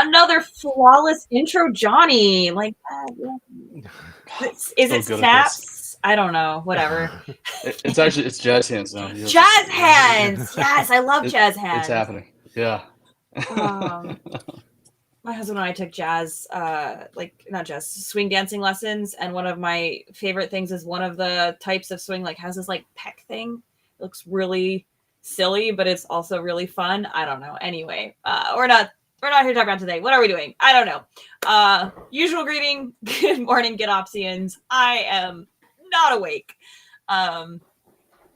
Another flawless intro, Johnny. Like, is it snaps? I don't know. Whatever. It's jazz hands now. Jazz hands. Yes, I love jazz hands. It's happening. Yeah. My husband and I took jazz, not jazz, swing dancing lessons, and one of my favorite things is one of the types of swing has this peck thing. It looks really silly, but it's also really fun. I don't know. Anyway, we're not here to talk about today. What are we doing? I don't know. Usual greeting. Good morning, GitOpsians. I am not awake. And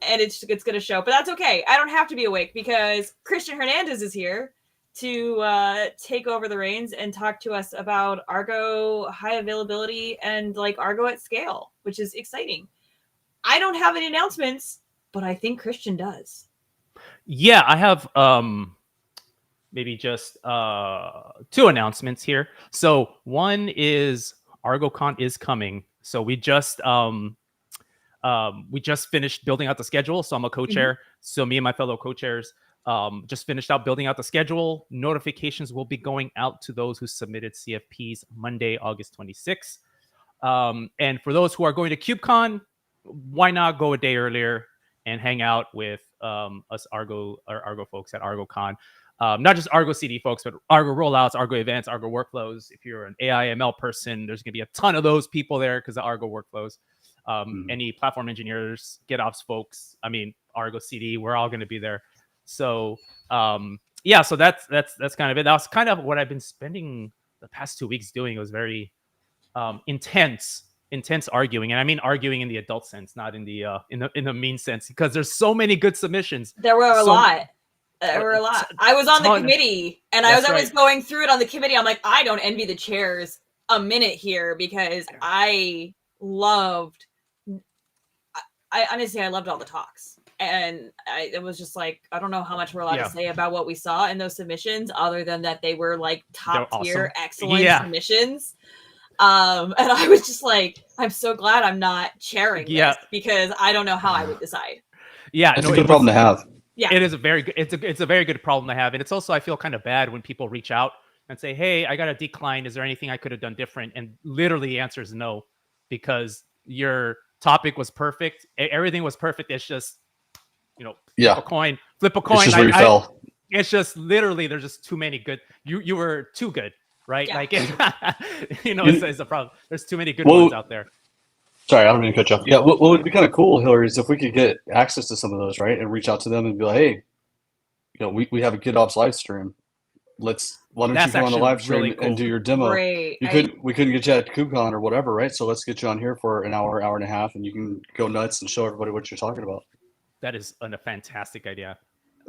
it's going to show, but that's okay. I don't have to be awake because Christian Hernandez is here to take over the reins and talk to us about Argo high availability and Argo at scale, which is exciting. I don't have any announcements, but I think Christian does. Yeah, I have maybe just 2 announcements here. So one is ArgoCon is coming. So we just finished building out the schedule. So I'm a co-chair. Mm-hmm. So me and my fellow co-chairs just finished out building out the schedule. Notifications will be going out to those who submitted CFPs Monday, August 26th. And for those who are going to KubeCon, why not go a day earlier and hang out with us Argo folks at ArgoCon? Not just ArgoCD folks, but Argo rollouts, Argo events, Argo workflows. If you're an AI ML person, there's going to be a ton of those people there because of Argo workflows. Any platform engineers, GitOps folks, ArgoCD, we're all going to be there. So so that's kind of it. That was kind of what I've been spending the past 2 weeks doing. It was very intense arguing, and I mean arguing in the adult sense, not in the mean sense, because there's so many good submissions. There were a lot. I was on the committee, and I was going through it on the committee. I'm like, I don't envy the chairs a minute here because I loved all the talks. And it was just I don't know how much we're allowed to say about what we saw in those submissions, other than that they were top tier, awesome. Excellent submissions. And I was just I'm so glad I'm not chairing this because I don't know how I would decide. Yeah, it's a good problem to have. Yeah, it is a very good. It's a very good problem to have, and it's also I feel kind of bad when people reach out and say, "Hey, I got a decline. Is there anything I could have done different?" And literally, the answer is no, because your topic was perfect. Everything was perfect. It's just flip a coin. It's just where you fell. It's just literally there's just too many good. You were too good, right? Yeah. It's a problem. There's too many good ones out there. Sorry, I don't mean to cut you off. Yeah, what would be kind of cool, Hillary, is if we could get access to some of those, right, and reach out to them and be like, hey, we have a GitOps live stream. Why don't you go on the live stream really cool. and do your demo? Great. We couldn't get you at KubeCon or whatever, right? So let's get you on here for an hour and a half, and you can go nuts and show everybody what you're talking about. That is a fantastic idea.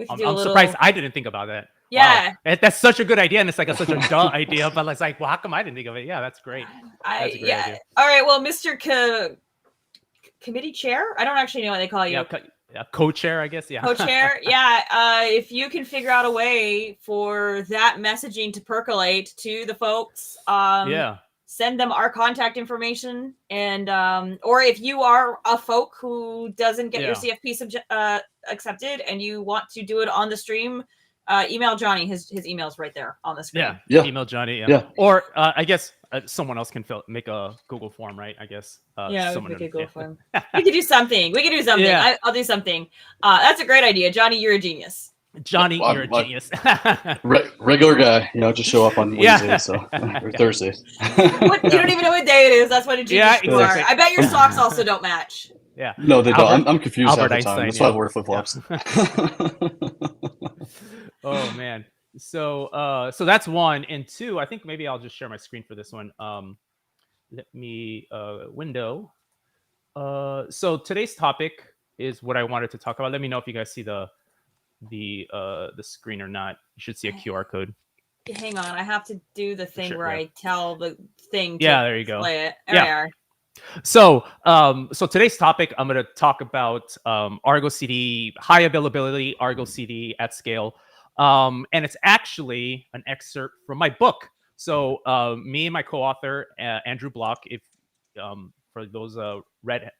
I'm surprised I didn't think about that. Yeah. Wow. That's such a good idea, and it's such a dull idea, but it's well, how come I didn't think of it? Yeah, that's great. That's a great idea. All right, well, Mr. Committee Chair? I don't actually know what they call you. Co-chair, I guess. Yeah. Co-chair. Yeah. If you can figure out a way for that messaging to percolate to the folks, send them our contact information, and or if you are a folk who doesn't get your CFP accepted and you want to do it on the stream, email Johnny. His email's right there on the screen. Yeah. Email Johnny. Yeah. Or I guess someone else can make a Google form, right? I guess. We could Google form. We could do something. Yeah. I'll do something. That's a great idea, Johnny. You're a genius. Johnny, you're a genius. Regular guy, just show up on Wednesdays or Thursdays. You don't even know what day it is. That's what a genius you are. I bet your socks also don't match. Yeah. No, they don't. I'm confused half the time. That's why I wear flip-flops. Oh man. So that's one, and two. I think maybe I'll just share my screen for this one. Let me window. So today's topic is what I wanted to talk about. Let me know if you guys see the screen or not. You should see a QR code. Hang on, I have to do the thing I tell the thing to there you go. Play it. There we are. So today's topic, I'm going to talk about ArgoCD high availability, ArgoCD at scale. And it's actually an excerpt from my book. So me and my co-author, Andrew Block, if for those read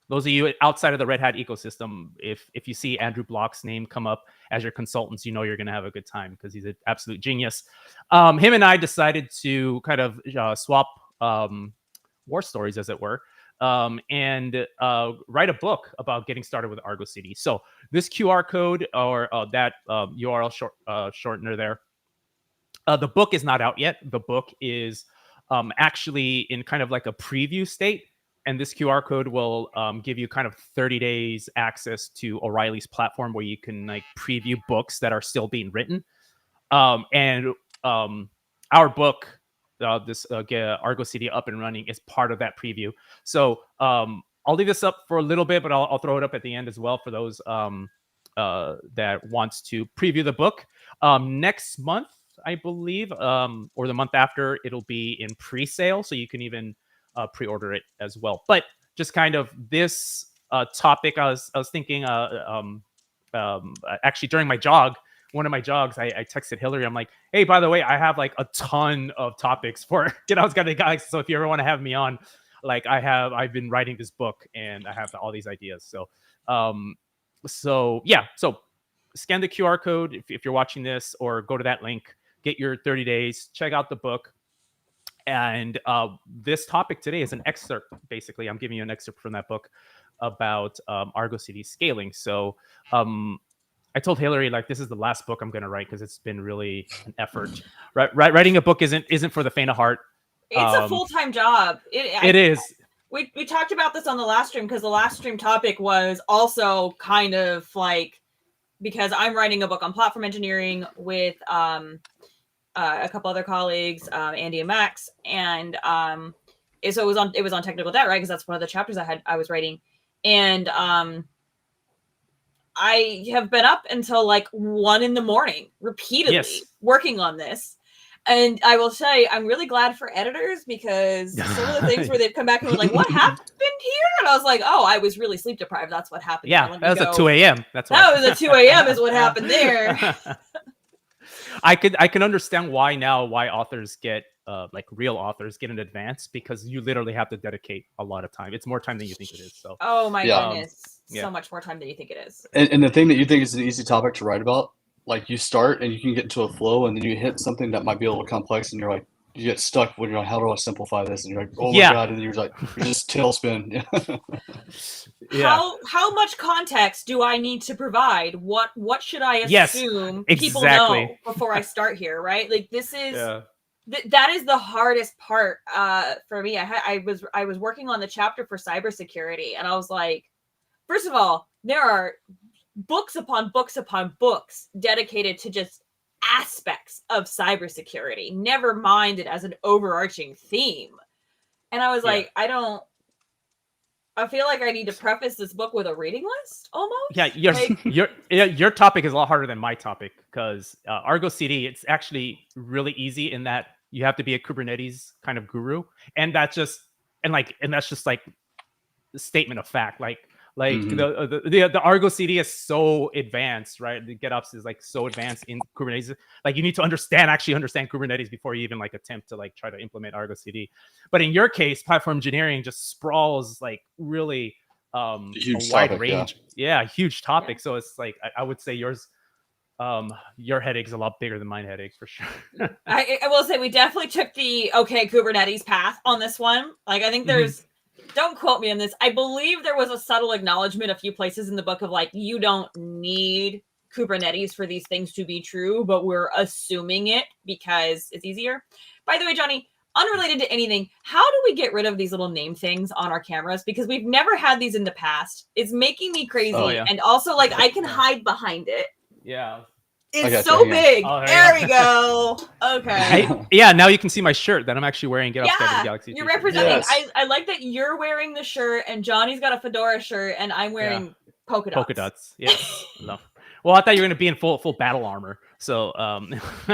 those of you outside of the Red Hat ecosystem, if you see Andrew Block's name come up as your consultants, you know you're going to have a good time because he's an absolute genius. Him and I decided to kind of swap war stories, as it were, and write a book about getting started with ArgoCD. So this QR code or that URL shortener there, the book is not out yet. The book is actually in kind of like a preview state. And this QR code will give you kind of 30 days access to O'Reilly's platform where you can like preview books that are still being written. And our book, this get ArgoCD up and running, is part of that preview. So I'll leave this up for a little bit, but I'll throw it up at the end as well for those that wants to preview the book. Next month, I believe, or the month after, it'll be in pre-sale, so you can even pre-order it as well. But just kind of this topic, I was thinking, actually during my jog, one of my jogs, I texted Hillary. I'm like, hey, by the way, I have like a ton of topics for GitOps Guys. So if you ever want to have me on, like I've been writing this book and I have all these ideas. So yeah, so scan the QR code if you're watching this, or go to that link, get your 30 days, check out the book. And this topic today is an excerpt. Basically, I'm giving you an excerpt from that book about ArgoCD scaling. So I told Hillary, like, this is the last book I'm going to write because it's been really an effort. Writing a book isn't for the faint of heart. It's a full-time job. It is. We talked about this on the last stream because the last stream topic was also kind of like, because I'm writing a book on platform engineering with a couple other colleagues, Andy and Max, and so it was on technical debt, right? Because that's one of the chapters I was writing, and I have been up until like 1 a.m. repeatedly working on this. And I will say, I'm really glad for editors because some of the things where they've come back and were like, what happened here? And I was like, oh, I was really sleep deprived. That's what happened. Yeah, that was at 2 a.m. That was at 2 a.m. is what happened there. I can understand why authors get like real authors get in advance, because you literally have to dedicate a lot of time. It's more time than you think it is. So oh my goodness, so much more time than you think it is. And the thing that you think is an easy topic to write about, like you start and you can get into a flow, and then you hit something that might be a little complex, and you're like, you get stuck when you're like, how do I simplify this? And you're like, oh my god, and you're like, you just tailspin. How much context do I need to provide? What should I assume people know before I start here, right? Like this is that is the hardest part for me. I was working on the chapter for cybersecurity, and I was like, first of all, there are books upon books upon books dedicated to just aspects of cybersecurity, never mind it as an overarching theme. And I was like, I feel like I need to preface this book with a reading list almost. Yeah, your topic is a lot harder than my topic, because ArgoCD, it's actually really easy in that you have to be a Kubernetes kind of guru, and that's just like the statement of fact. Like the ArgoCD is so advanced, right? The GitOps is like so advanced in Kubernetes. Like you need to understand Kubernetes before you even like attempt to like try to implement ArgoCD. But in your case, platform engineering just sprawls like really a wide range. Huge topic. So it's like I would say your headache is a lot bigger than mine headache for sure. I will say we definitely took the Kubernetes path on this one. Like I think there's. Don't quote me on this. I believe there was a subtle acknowledgement a few places in the book of like, you don't need Kubernetes for these things to be true, but we're assuming it because it's easier. By the way, Johnny, unrelated to anything, how do we get rid of these little name things on our cameras? Because we've never had these in the past. It's making me crazy. Oh, yeah. And also like I can hide behind it. Yeah. It's so big. Oh, there we go. Okay. Now you can see my shirt that I'm actually wearing. GitOps Galaxy. You're representing. Yes. I like that you're wearing the shirt, and Johnny's got a fedora shirt, and I'm wearing polka dots. Polka dots. Yes. No. Well, I thought you were going to be in full battle armor. So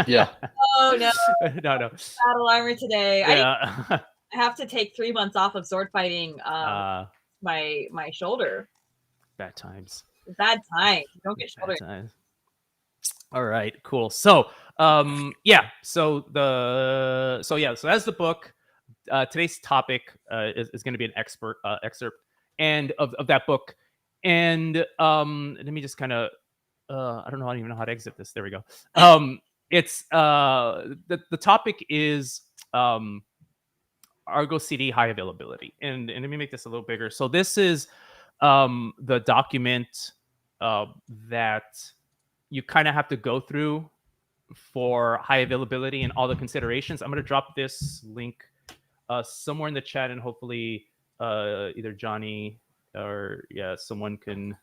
yeah. Oh no. No. Battle armor today. Yeah. I have to take 3 months off of sword fighting. My shoulder. Bad times. Bad times. Don't get shoulder. All right, cool. So, so that's the book. Today's topic is going to be an excerpt, and of that book. And let me just kind of I don't even know how to exit this. There we go. It's the topic is ArgoCD High Availability, and let me make this a little bigger. So this is the document that you kind of have to go through for high availability and all the considerations. I'm going to drop this link somewhere in the chat, and hopefully either Johnny or someone can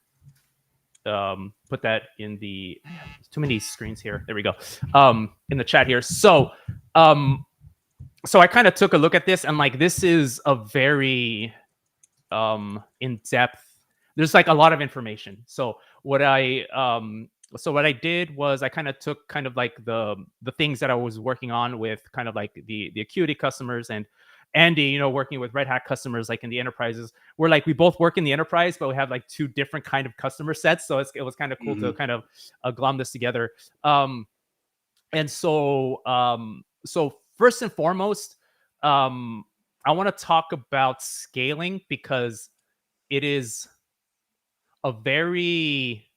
put that in the. There's too many screens here. There we go. In the chat here. So I kind of took a look at this, and like this is a very in depth. There's like a lot of information. So what I did was I kind of took kind of like the things that I was working on with kind of like the Acuity customers, and Andy, working with Red Hat customers like in the enterprises. We're like, we both work in the enterprise, but we have like two different kind of customer sets. So it was kind of cool to kind of glom this together. And so first and foremost, I want to talk about scaling, because it is a very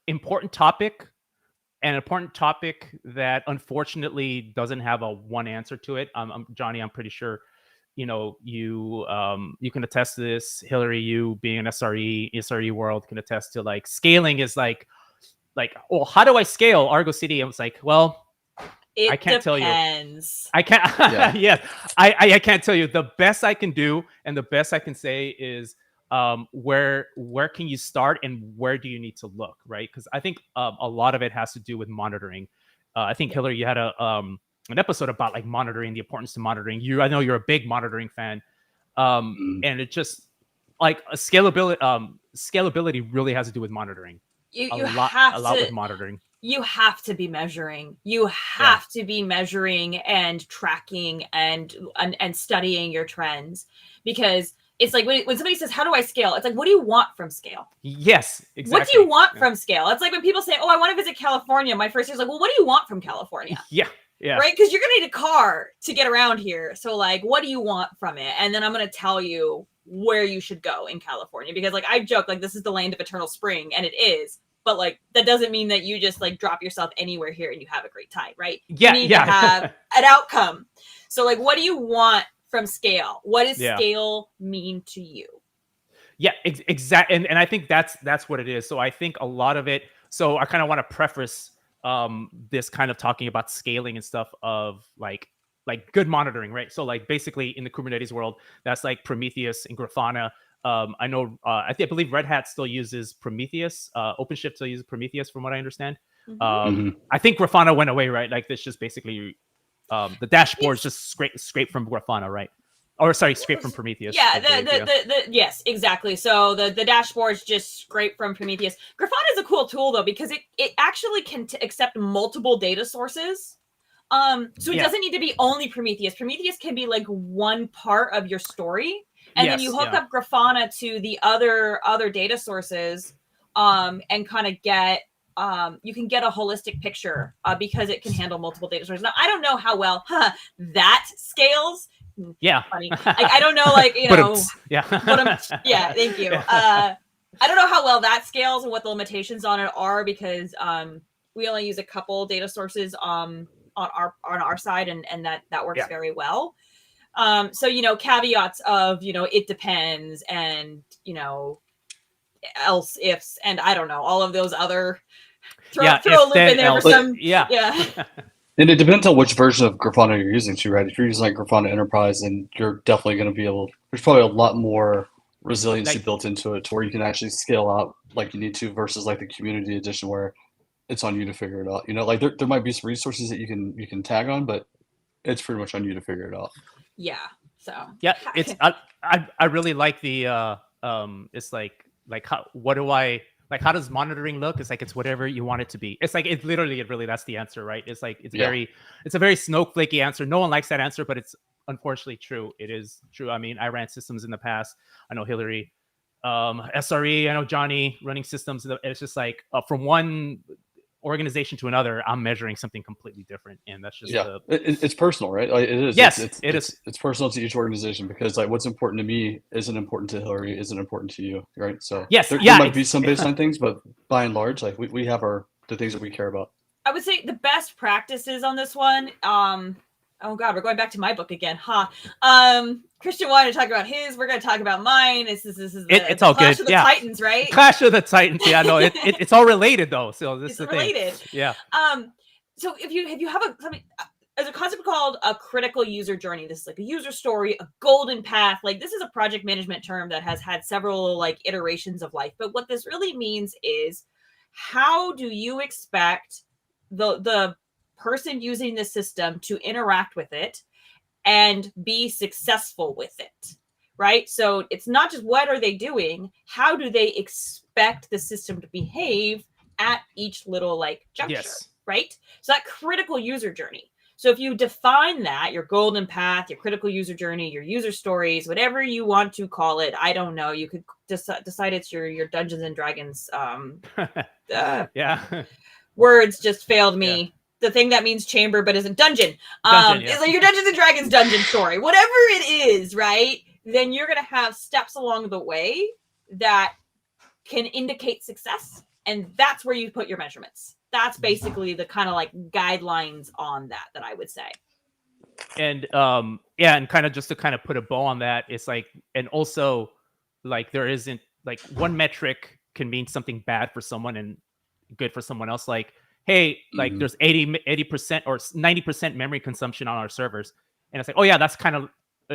important topic, an important topic that unfortunately doesn't have a one answer to it. Johnny, I'm pretty sure, you can attest to this. Hillary, you being an SRE world, can attest to like scaling is like, well, how do I scale ArgoCD? I was like, well, I can't tell you. I can't. Yes, I can't tell you. The best I can do and the best I can say is where can you start and where do you need to look, right? Because I think a lot of it has to do with monitoring. I think Hillary, you had an episode about like monitoring, the importance of monitoring. I know you're a big monitoring fan, and it just like scalability really has to do with monitoring. You a lot with monitoring. You have to be measuring. You have to be measuring and tracking and studying your trends, because it's like when somebody says, how do I scale? It's like, what do you want from scale? Yes, exactly. What do you want from scale? It's like when people say, oh, I want to visit California. My first year is like, well, what do you want from California? Yeah. Right? Because you're going to need a car to get around here. So like, what do you want from it? And then I'm going to tell you where you should go in California. Because like, I joke, like, this is the land of eternal spring, and it is. But like, that doesn't mean that you just like drop yourself anywhere here and you have a great time, right? Yeah, you need to have an outcome. So like, what do you want from scale? What does scale mean to you? Yeah, exactly. And I think that's what it is. So I think a lot of it. So I kind of want to preface this kind of talking about scaling and stuff of like good monitoring, right? So like basically in the Kubernetes world, that's like Prometheus and Grafana. I know, I believe Red Hat still uses Prometheus. OpenShift still uses Prometheus, from what I understand. I think Grafana went away, right? Like this just basically the dashboards just scrape from Grafana, right? Or sorry, scrape from Prometheus. Yeah, yes, exactly. So the dashboards just scrape from Prometheus. Grafana is a cool tool though, because it actually can accept multiple data sources. So it doesn't need to be only Prometheus. Prometheus can be like one part of your story. And then you hook up Grafana to the other data sources, and kind of get you can get a holistic picture because it can handle multiple data sources. Now I don't know how well that scales. Yeah, funny. Like, I don't know, like thank you. I don't know how well that scales and what the limitations on it are, because we only use a couple data sources on our side, and that works very well. So, caveats of, it depends, and, else ifs, and I don't know, all of those other, throw a loop in there for some, And it depends on which version of Grafana you're using too, right? If you're using like Grafana Enterprise, then you're definitely going to be there's probably a lot more resiliency built into it to where you can actually scale out like you need to, versus like the Community Edition where it's on you to figure it out. Like there might be some resources that you can tag on, but it's pretty much on you to figure it out. Yeah. So it's I really like the it's like how does monitoring look? It's like it's whatever you want it to be. It's like it's literally really that's the answer, right? It's like it's a very snowflakey answer. No one likes that answer, but it's unfortunately true. It is true. I mean, I ran systems in the past. I know Hillary, SRE. I know Johnny running systems. It's just like from one organization to another, I'm measuring something completely different, and that's just it's personal, right? Like, it is. Yes, it's personal to each organization, because like what's important to me isn't important to Hillary, isn't important to you, right? So yes, there might be some baseline things, but by and large, like we have the things that we care about. I would say the best practices on this one. Oh God, we're going back to my book again, huh? Christian wanted to talk about his. We're going to talk about mine. This is it's all Clash good. of the Titans, right? Clash of the Titans. Yeah, no, it's all related though. So this is related. Yeah. So if you have something as a concept called a critical user journey, this is like a user story, a golden path. Like this is a project management term that has had several like iterations of life. But what this really means is, how do you expect the person using the system to interact with it and be successful with it, right? So it's not just what are they doing, how do they expect the system to behave at each little like juncture, right? So that critical user journey. So if you define that, your golden path, your critical user journey, your user stories, whatever you want to call it, I don't know, you could decide it's your Dungeons and Dragons words just failed me. Yeah. The thing that means chamber but isn't dungeon. It's like your Dungeons and Dragons dungeon story. Whatever it is, right? Then you're going to have steps along the way that can indicate success. And that's where you put your measurements. That's basically the kind of like guidelines on that I would say. And and kind of just to kind of put a bow on that, it's like, and also like there isn't like one metric can mean something bad for someone and good for someone else. Like, hey, like there's 80% or 90% memory consumption on our servers. And it's like, oh yeah, that's kind of,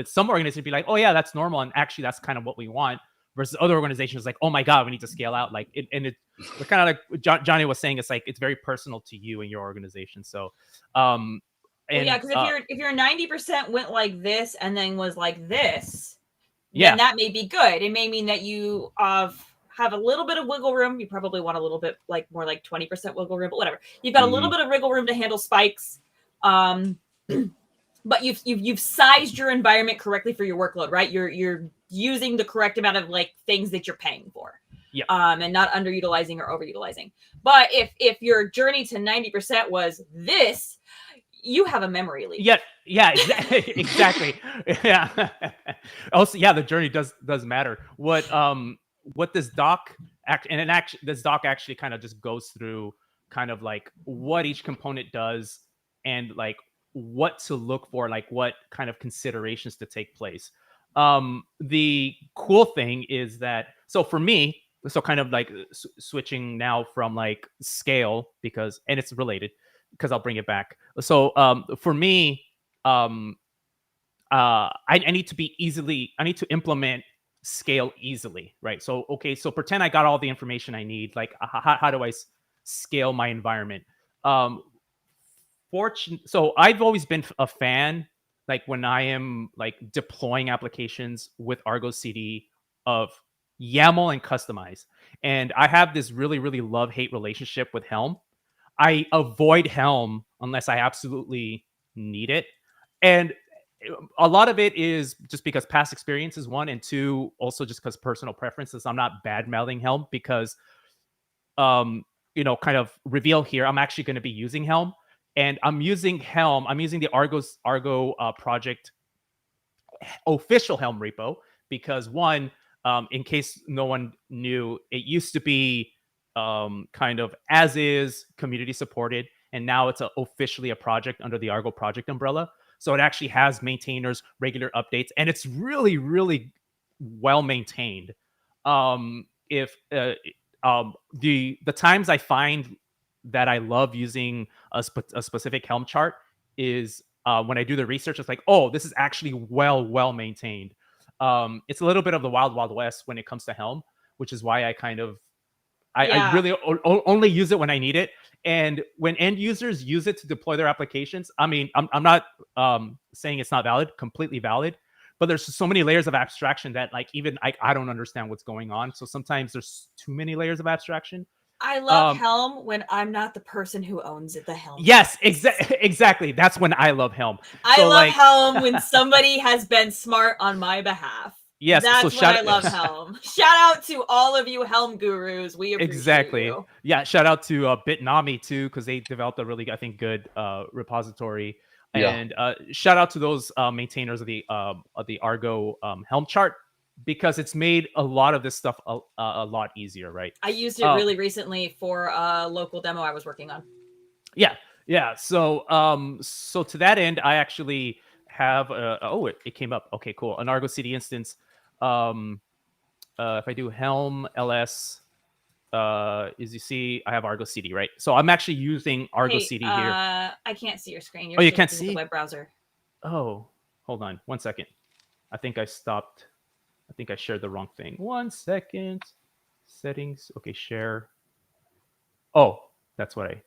some organizations be like, oh yeah, that's normal. And actually that's kind of what we want, versus other organizations like, oh my God, we need to scale out. Like it's kind of like Johnny was saying, it's like, it's very personal to you and your organization. So, because if you're 90% went like this and then was like this, then that may be good. It may mean that you have a little bit of wiggle room. You probably want a little bit like more like 20% wiggle room, but whatever. You've got a little bit of wiggle room to handle spikes. But you've sized your environment correctly for your workload, right? You're using the correct amount of like things that you're paying for. Yeah. And not underutilizing or overutilizing. But if your journey to 90% was this, you have a memory leak. Yeah, exactly. Yeah. Also, the journey does matter. What this doc this doc actually kind of just goes through kind of like what each component does and like what to look for, like what kind of considerations to take place. The cool thing is that, so for me, so kind of like switching now from like scale, because, and it's related because I'll bring it back. So for me, I need to implement scale easily, right? So, okay, so pretend I got all the information I need. Like, how do I scale my environment? So I've always been a fan, like when I am like deploying applications with ArgoCD, of YAML and customize. And I have this really, really love-hate relationship with Helm. I avoid Helm unless I absolutely need it. And a lot of it is just because past experience is one, and two, also just because personal preferences. I'm not bad-mouthing Helm because, kind of reveal here, I'm actually going to be using Helm. And I'm using Helm. I'm using the Argo project official Helm repo because, one, in case no one knew, it used to be kind of as is community supported, and now it's officially a project under the Argo project umbrella. So it actually has maintainers, regular updates, and it's really, really well maintained. The times I find that I love using a specific Helm chart is when I do the research. It's like, oh, this is actually well maintained. It's a little bit of the wild west when it comes to Helm, which is why I really only use it when I need it. And when end users use it to deploy their applications, I mean, I'm not saying it's not valid, completely valid, but there's so many layers of abstraction that like even I don't understand what's going on. So sometimes there's too many layers of abstraction. I love Helm when I'm not the person who owns the Helm. Yes, exactly. That's when I love Helm. I love Helm when somebody has been smart on my behalf. Yes, That's so when I love Helm. Shout out to all of you Helm gurus. We appreciate you. Yeah, shout out to Bitnami too, because they developed a really, I think, good repository. Yeah. And shout out to those maintainers of the Argo Helm chart, because it's made a lot of this stuff a lot easier, right? I used it really recently for a local demo I was working on. Yeah. So so to that end, I actually have it came up. Okay, cool. An ArgoCD instance. If I do Helm ls, as you see, I have ArgoCD, right? So I'm actually using ArgoCD here. I can't see your screen. You're you can't see the web browser. Oh, hold on 1 second. I think I stopped. I think I shared the wrong thing. 1 second. Settings. Okay, share. Oh, that's what I.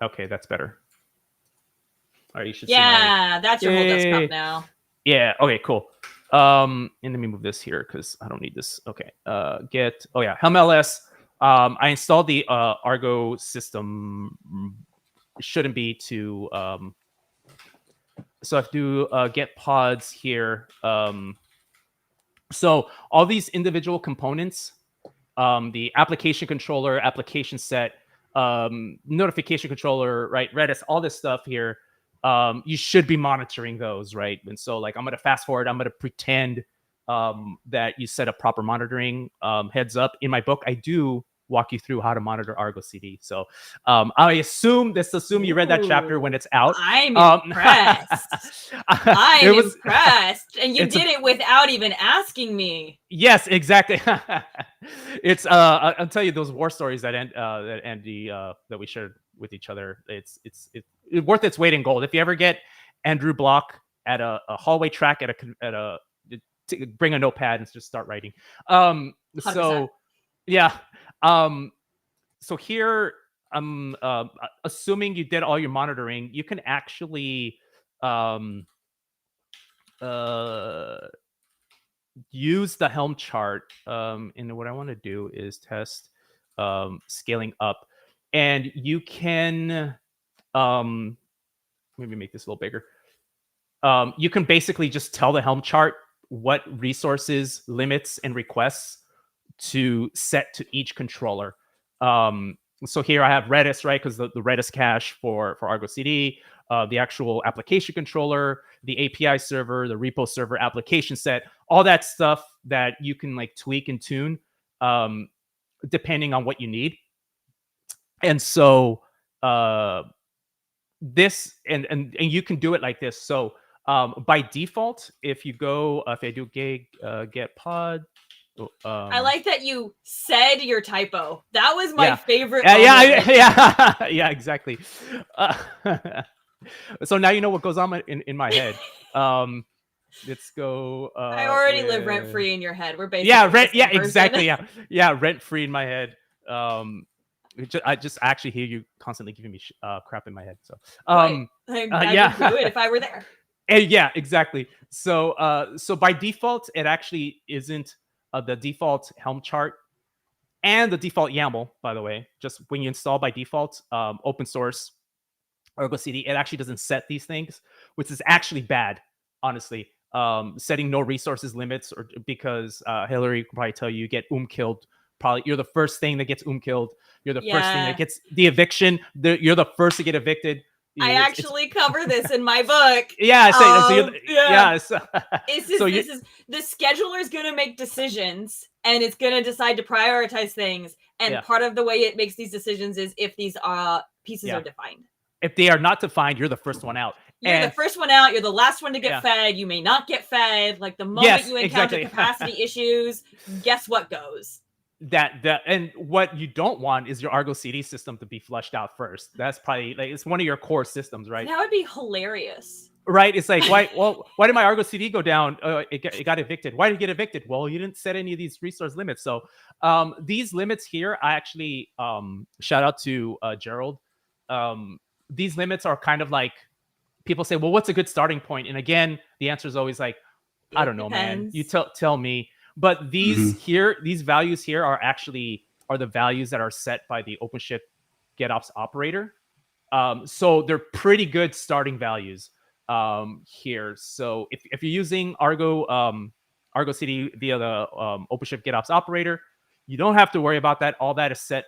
Okay, that's better. All right, you should see that's your whole desktop now. Yeah, okay, cool. And let me move this here because I don't need this. Okay. Helm ls. I installed the Argo system. Shouldn't be to so I have to do get pods here. So all these individual components, the application controller, application set, notification controller, right, Redis, all this stuff here, you should be monitoring those, right? And so like I'm going to fast forward, I'm going to pretend that you set up proper monitoring heads up. In my book, I do walk you through how to monitor ArgoCD. So I assume you read that chapter when it's out. I'm impressed. I'm impressed. And you did it without even asking me. Yes, exactly. It's I'll tell you those war stories that Andy that we shared with each other. It's worth its weight in gold. If you ever get Andrew Block at a hallway track bring a notepad and just start writing. 100%. So here I'm assuming you did all your monitoring. You can actually use the Helm chart. And what I want to do is test scaling up, and you can maybe make this a little bigger. You can basically just tell the Helm chart what resources, limits, and requests to set to each controller. So here I have Redis, right? Because the Redis cache for ArgoCD, the actual application controller, the API server, the repo server application set, all that stuff that you can like tweak and tune depending on what you need. And so this and you can do it like this. So by default, if you go, if I do get pod. I like that you said your typo. That was my favorite. Yeah, exactly. So now you know what goes on in my head. Let's go. I already live rent free in your head. We're basically exactly. Rent free in my head. I just actually hear you constantly giving me crap in my head. So I would do it if I were there. Yeah, exactly. So so by default, it actually isn't the default Helm chart and the default YAML, by the way. Just when you install by default open source ArgoCD, it actually doesn't set these things, which is actually bad, honestly. Setting no resources limits, or because Hillary can probably tell you, get killed. Probably you're the first thing that gets killed. You're the first thing that gets the eviction. You're the first to get evicted. I actually cover this in my book. So the scheduler is going to make decisions, and it's going to decide to prioritize things. And part of the way it makes these decisions is if these pieces are defined. If they are not defined, you're the first one out. You're the first one out. You're the last one to get fed. You may not get fed. Like the moment you encounter capacity issues, guess what goes? That and what you don't want is your ArgoCD system to be flushed out first. That's probably like it's one of your core systems, right? That would be hilarious, right? It's like why did my ArgoCD go down? It got evicted. Why did it get evicted? Well, you didn't set any of these resource limits. So these limits here, I actually shout out to Gerald. These limits are kind of like people say, well, what's a good starting point? And again, the answer is always like, I don't know, man. You tell me. But these these values here are the values that are set by the OpenShift GitOps operator. So they're pretty good starting values. here. So if you're using ArgoCD via the OpenShift GitOps operator, you don't have to worry about that. All that is set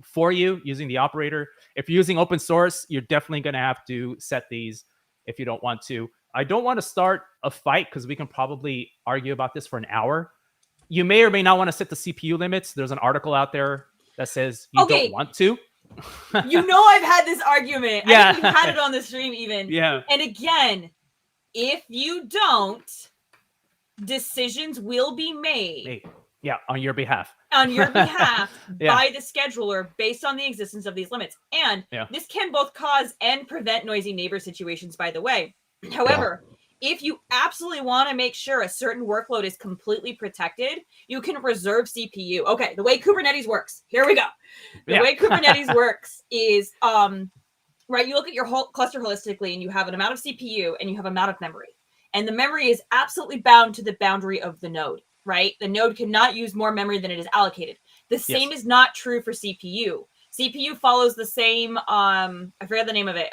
for you using the operator. If you're using open source, you're definitely going to have to set these if you don't want to. I don't want to start a fight because we can probably argue about this for an hour. You may or may not want to set the CPU limits. There's an article out there that says you don't want to. You know, I've had this argument. Yeah. I think we've had it on the stream even. Yeah. And again, if you don't, decisions will be made. Yeah, on your behalf. On your behalf by the scheduler based on the existence of these limits. And this can both cause and prevent noisy neighbor situations, by the way. However, if you absolutely want to make sure a certain workload is completely protected, you can reserve CPU. Okay, the way Kubernetes works. Here we go. The way Kubernetes works is, right, you look at your whole cluster holistically and you have an amount of CPU and you have an amount of memory. And the memory is absolutely bound to the boundary of the node, right? The node cannot use more memory than it is allocated. The same is not true for CPU. CPU follows the same, I forget the name of it.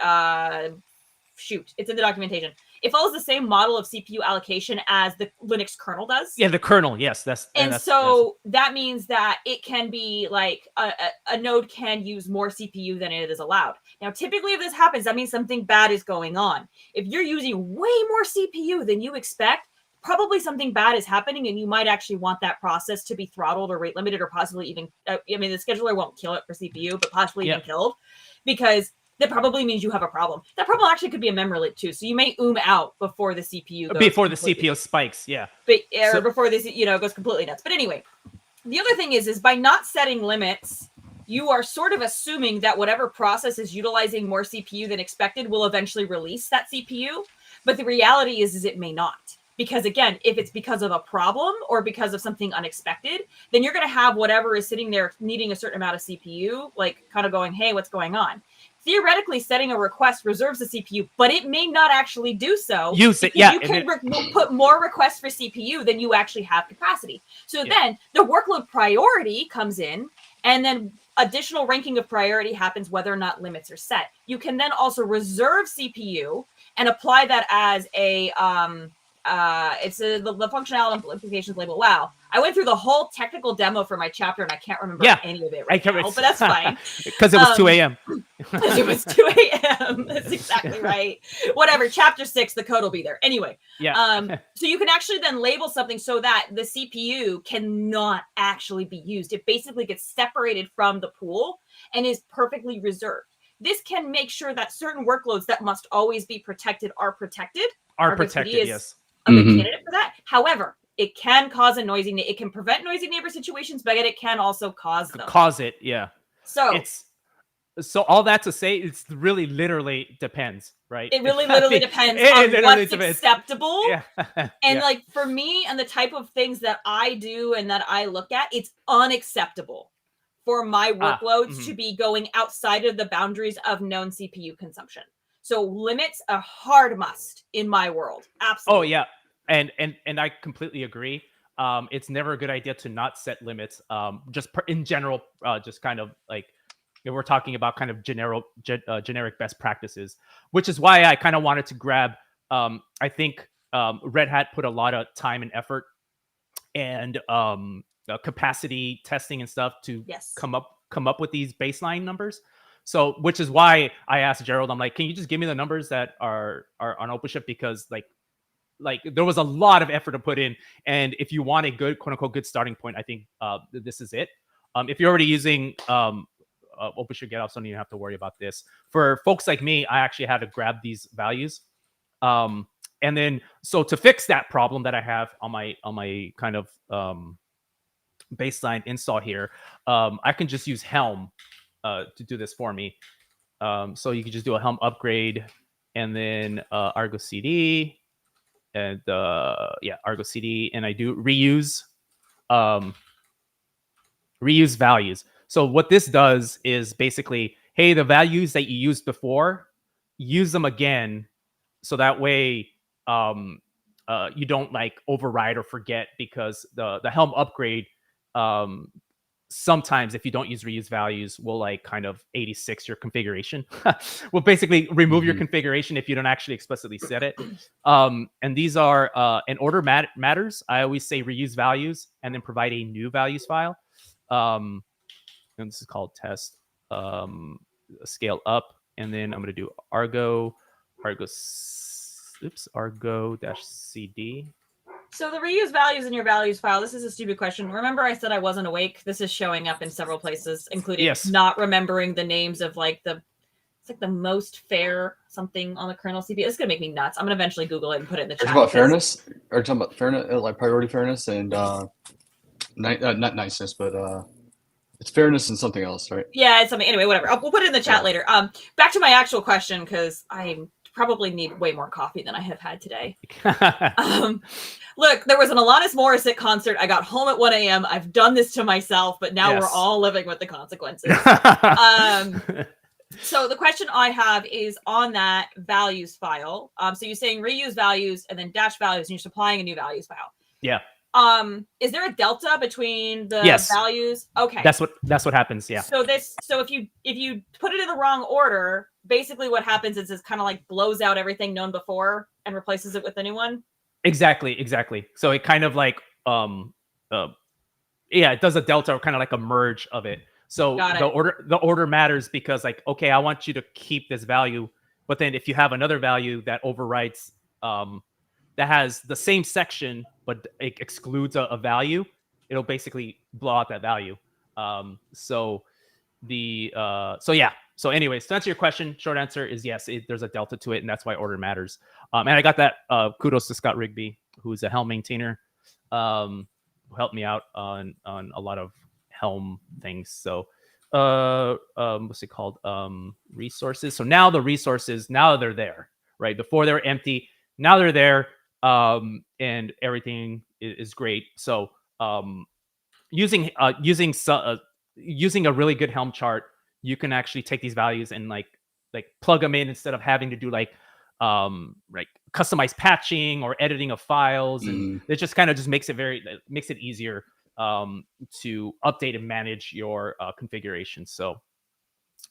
Shoot, it's in the documentation. It follows the same model of CPU allocation as the Linux kernel does. Yeah, the kernel, yes. That means that it can be like a node can use more CPU than it is allowed. Now, typically if this happens, that means something bad is going on. If you're using way more CPU than you expect, probably something bad is happening and you might actually want that process to be throttled or rate limited or possibly even, the scheduler won't kill it for CPU, but possibly even killed, because that probably means you have a problem. That problem actually could be a memory leak too. So you may out before the CPU goes before the CPU spikes, or before this, goes completely nuts. But anyway, the other thing is by not setting limits, you are sort of assuming that whatever process is utilizing more CPU than expected will eventually release that CPU. But the reality is it may not. Because again, if it's because of a problem or because of something unexpected, then you're going to have whatever is sitting there needing a certain amount of CPU, like kind of going, hey, what's going on? Theoretically, setting a request reserves the CPU, but it may not actually do so. Use it, You can put more requests for CPU than you actually have capacity. So then the workload priority comes in, and then additional ranking of priority happens whether or not limits are set. You can then also reserve CPU and apply that as a it's the functionality implications label. Wow, I went through the whole technical demo for my chapter and I can't remember any of it right now, but that's fine. Because it was 2 a.m. It was 2 a.m. That's exactly right. Whatever, chapter 6, the code will be there. Anyway, so you can actually then label something so that the CPU cannot actually be used. It basically gets separated from the pool and is perfectly reserved. This can make sure that certain workloads that must always be protected are protected. Yes. A good candidate for that. However, it can cause it can prevent noisy neighbor situations, but it can also cause them. So all that to say, it's really literally depends, right? It really literally depends on what's acceptable. And like for me and the type of things that I do and that I look at, it's unacceptable for my workloads to be going outside of the boundaries of known CPU consumption. So limits a hard must in my world. Absolutely. Oh yeah. And I completely agree. It's never a good idea to not set limits. In general, just kind of like we're talking about kind of generic best practices, which is why I kind of wanted to grab. I think Red Hat put a lot of time and effort and capacity testing and stuff to come up with these baseline numbers. So, which is why I asked Gerald, I'm like, can you just give me the numbers that are on OpenShift? Because like there was a lot of effort to put in. And if you want a good, quote unquote, good starting point, I think this is it. If you're already using OpenShift GitOps, don't even have to worry about this. For folks like me, I actually had to grab these values. And then, so to fix that problem that I have on my kind of baseline install here, I can just use Helm to do this for me. So you can just do a Helm upgrade and then ArgoCD and ArgoCD, and I do reuse values. So what this does is basically, hey, the values that you used before, use them again, so that way you don't like override or forget, because the Helm upgrade sometimes if you don't use reuse values, will like kind of 86 your configuration. Will basically remove your configuration if you don't actually explicitly set it. And these are in order matters. I always say reuse values and then provide a new values file. And this is called test scale up. And then I'm going to do argo-cd. So the reuse values in your values file, this is a stupid question. Remember I said I wasn't awake? This is showing up in several places, including not remembering the names of like it's like the most fair something on the kernel CPU. It's going to make me nuts. I'm going to eventually Google it and put it in the chat. Are you talking about fairness? Are you talking about fairness, like priority fairness and not niceness, but it's fairness and something else, right? Yeah, it's something. Anyway, whatever. We'll put it in the chat later. Back to my actual question, because I probably need way more coffee than I have had today. Look, there was an Alanis Morissette concert. I got home at 1 a.m. I've done this to myself, but now we're all living with the consequences. So the question I have is on that values file. So you're saying reuse values and then dash values, and you're supplying a new values file. Yeah. Is there a delta between the values? Okay. That's what happens. Yeah. So if you put it in the wrong order, basically what happens is it kind of like blows out everything known before and replaces it with a new one. Exactly. So it kind of like it does a delta or kind of like a merge of it. So the order matters because like, okay, I want you to keep this value, but then if you have another value that overwrites that has the same section but it excludes a value, it'll basically blow out that value. So anyways, to answer your question, short answer is yes, there's a delta to it, and that's why order matters. And I got that kudos to Scott Rigby, who's a Helm maintainer, who helped me out on a lot of Helm things. So what's it called? Resources. So now the resources, now they're there, right? Before they were empty, now they're there, and everything is great. So using a really good Helm chart, you can actually take these values and like plug them in instead of having to do like customized patching or editing of files, and it just kind of just makes it easier to update and manage your configuration. So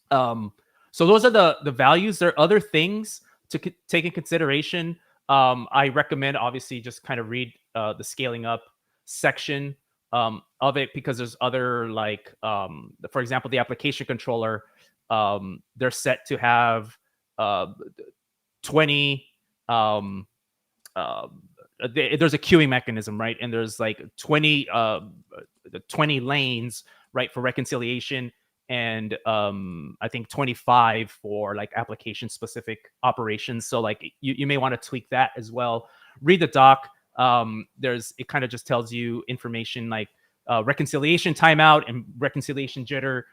those are the values. There are other things to take in consideration. I recommend obviously just kind of read the scaling up section of it, because there's other like for example, the application controller, they're set to have 20 there's a queuing mechanism, right? And there's like 20 lanes, right, for reconciliation, and I think 25 for like application specific operations. So like you may want to tweak that as well. Read the doc. It kind of just tells you information like reconciliation timeout and reconciliation jitter.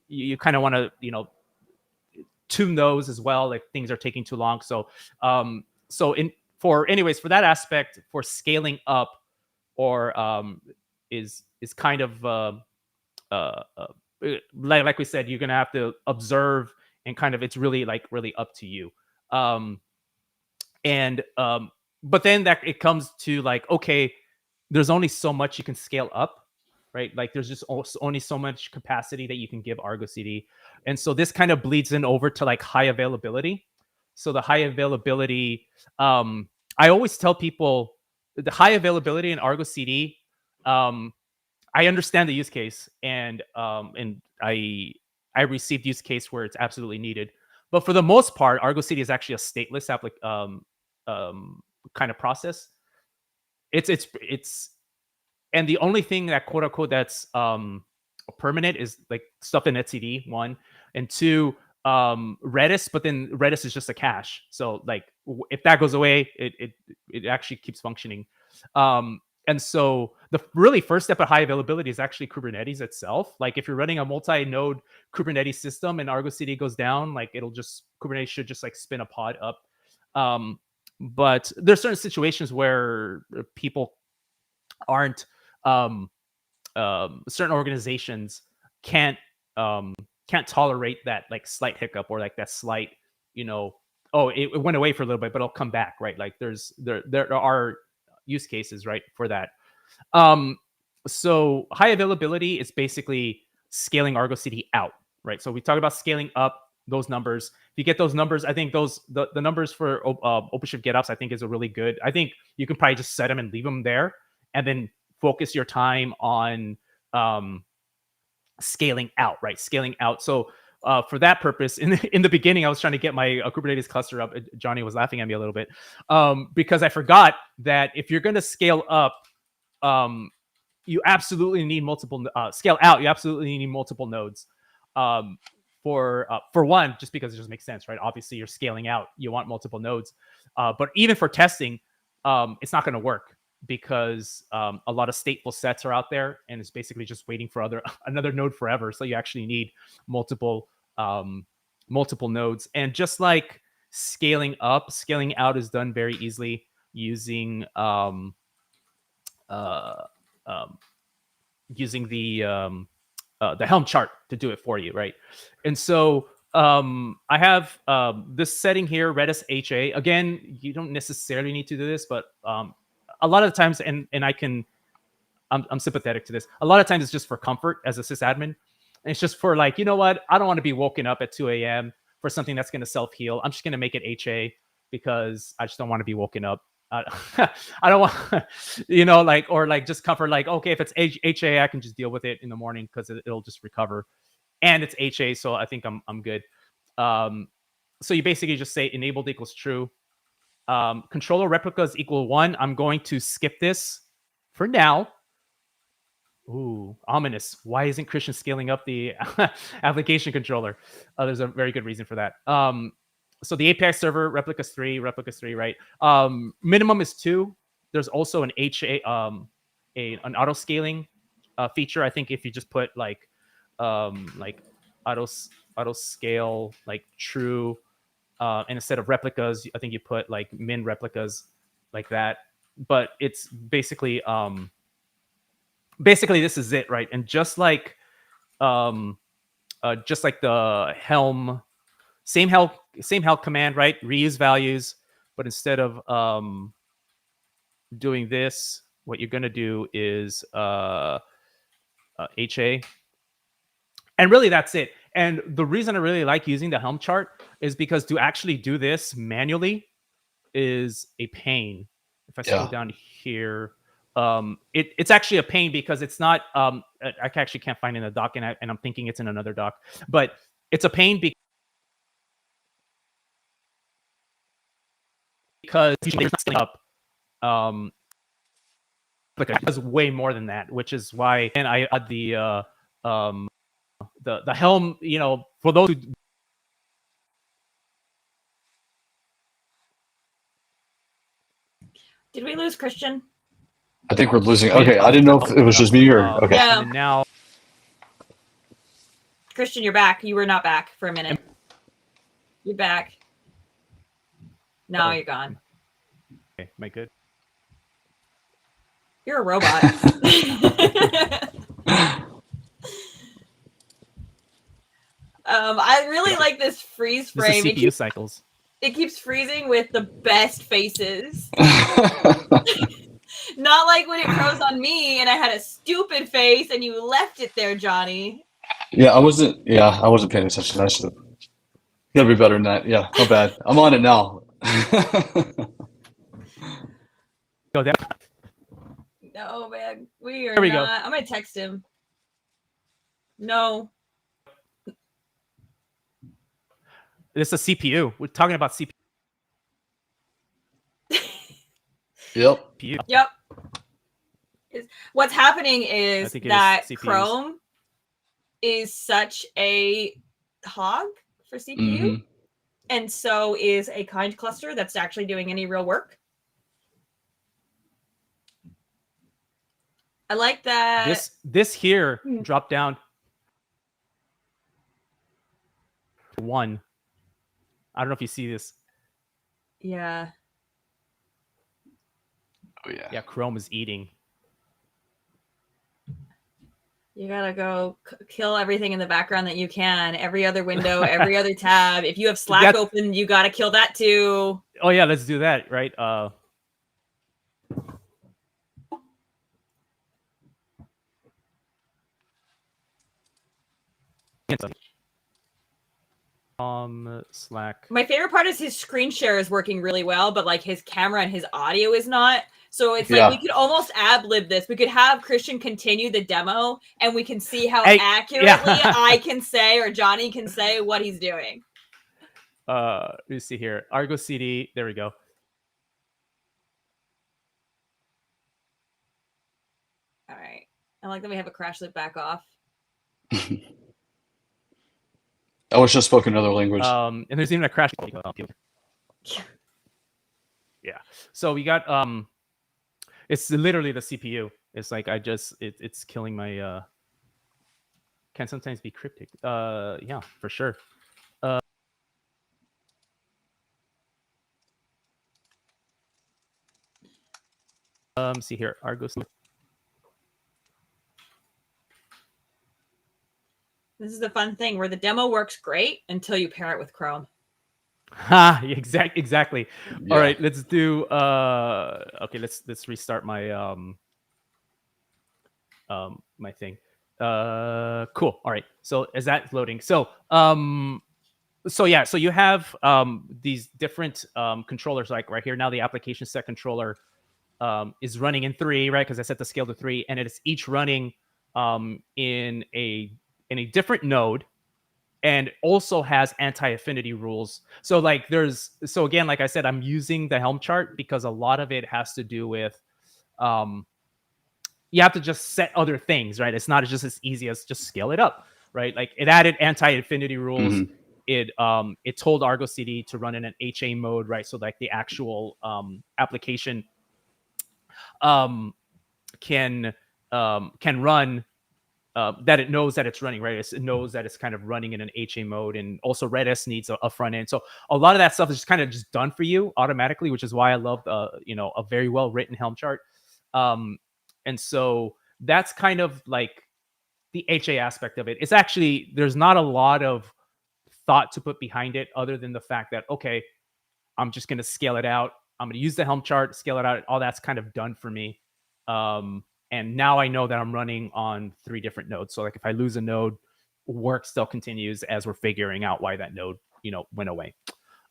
You kind of want to tune those as well, like things are taking too long. So for that aspect, for scaling up, or is kind of like we said, you're gonna have to observe, and kind of it's really up to you. But then that it comes to like, okay, there's only so much you can scale up, right? Like there's just only so much capacity that you can give ArgoCD. And so this kind of bleeds in over to like high availability. So the high availability, I always tell people the high availability in ArgoCD, I understand the use case, and I received use case where it's absolutely needed. But for the most part, ArgoCD is actually a stateless kind of process. It's and the only thing that quote unquote that's permanent is like stuff in etcd, 1, and 2 Redis, but then Redis is just a cache. So like if that goes away, it actually keeps functioning. And so the really first step of high availability is actually Kubernetes itself. Like if you're running a multi-node Kubernetes system and ArgoCD goes down, like Kubernetes should just like spin a pod up. But there's certain situations where people aren't, certain organizations can't tolerate that like slight hiccup, or like that slight, it went away for a little bit, but it'll come back, right? Like there are use cases, right, for that. So high availability is basically scaling ArgoCD out, right? So we talk about scaling up those numbers. If you get those numbers, I think the numbers for OpenShift GitOps, I think is a really good. I think you can probably just set them and leave them there, and then focus your time on scaling out, right? Scaling out. So for that purpose, in the beginning, I was trying to get my Kubernetes cluster up. Johnny was laughing at me a little bit because I forgot that if you're going to scale up, you absolutely need multiple scale out. You absolutely need multiple nodes. For one, just because it just makes sense, right? Obviously, you're scaling out. You want multiple nodes, but even for testing, it's not going to work because a lot of stateful sets are out there, and it's basically just waiting for another node forever. So you actually need multiple nodes. And just like scaling up, scaling out is done very easily using using the Helm chart to do it for you, right? And so I have this setting here, Redis HA. Again, you don't necessarily need to do this, but a lot of the times, and I'm sympathetic to this. A lot of times it's just for comfort as a sysadmin. And it's just for like, you know what? I don't want to be woken up at 2 a.m. for something that's going to self-heal. I'm just going to make it HA because I just don't want to be woken up. I don't want, or just comfort, like, okay, if it's HA, I can just deal with it in the morning because it'll just recover. And it's HA, so I think I'm good. So you basically just say enabled equals true. Controller replicas equal 1. I'm going to skip this for now. Ooh, ominous. Why isn't Christian scaling up the application controller? There's a very good reason for that. So the API server, replicas 3, right? Minimum is 2. There's also an HA, an auto scaling feature. I think if you just put like auto scale like true, and instead of replicas, I think you put like min replicas like that. But it's basically this is it, right? And just like the Helm, same Helm command, right? Reuse values, but instead of doing this, what you're gonna do is HA, and really that's it. And the reason I really like using the Helm chart is because to actually do this manually is a pain. If I scroll down here, it's actually a pain because it's not. I actually can't find it in the doc, and I'm thinking it's in another doc, but it's a pain because it's not scaling up. But it does way more than that, which is why. And I add the Helm. For those who. Did we lose Christian? I think we're losing. Okay, I didn't know if it was just me or okay. Yeah. And now, Christian, you're back. You were not back for a minute. You're back. Now you're gone. Okay, am I good? You're a robot. I really like this freeze frame. This is CPU cycles. It keeps freezing with the best faces. Not like when it froze on me and I had a stupid face and you left it there, Johnny. Yeah, I wasn't paying attention. I should have. You gotta be better than that. Yeah, not bad. I'm on it now. Go there. No, man. We are There we not. go. I'm going to text him. No. This is a CPU. We're talking about CPU. Yep. Yep. What's happening is that Chrome is such a hog for CPU, Mm-hmm. and so is a kind cluster that's actually doing any real work. I like that. This here dropped down to 1. I don't know if you see this. Yeah. Oh yeah. Yeah, Chrome is eating. You gotta go kill everything in the background that you can. Every other window, every other tab. If you have Slack open, you gotta kill that too. Oh yeah, let's do that, right? Slack. My favorite part is his screen share is working really well, but like his camera and his audio is not. So it's like we could almost ad-lib this. We could have Christian continue the demo, and we can see how accurately I can say or Johnny can say what he's doing. Let me see here. ArgoCD. There we go. All right. I like that we have a crash loop back off. I was just spoken another language. And there's even a crash. Yeah. So we got it's literally the CPU. It's like it's killing my can sometimes be cryptic. Yeah, for sure. See here, Argo. This is the fun thing where the demo works great until you pair it with Chrome. Ha! Exactly. Yeah. All right, let's do. Okay, let's restart my my thing. Cool. All right. So is that loading? So yeah. So you have these different controllers. Like right here now, the application set controller is running in 3, right? Because I set the scale to 3, and it is each running in a different node, and also has anti-affinity rules. So like again, like I said, I'm using the Helm chart because a lot of it has to do with you have to just set other things, right? It's not just as easy as just scale it up, right? Like it added anti-affinity rules. Mm-hmm. It told ArgoCD to run in an HA mode, right? So like the actual application can run that it knows that it's running, right? It knows that it's kind of running in an HA mode, and also Redis needs a front end. So a lot of that stuff is just kind of just done for you automatically, which is why I love a very well written Helm chart. And so that's kind of like the HA aspect of it. It's actually, there's not a lot of thought to put behind it other than the fact that, okay, I'm just going to scale it out. I'm going to use the Helm chart, scale it out. All that's kind of done for me. And now I know that I'm running on 3 different nodes. So like if I lose a node, work still continues as we're figuring out why that node, went away.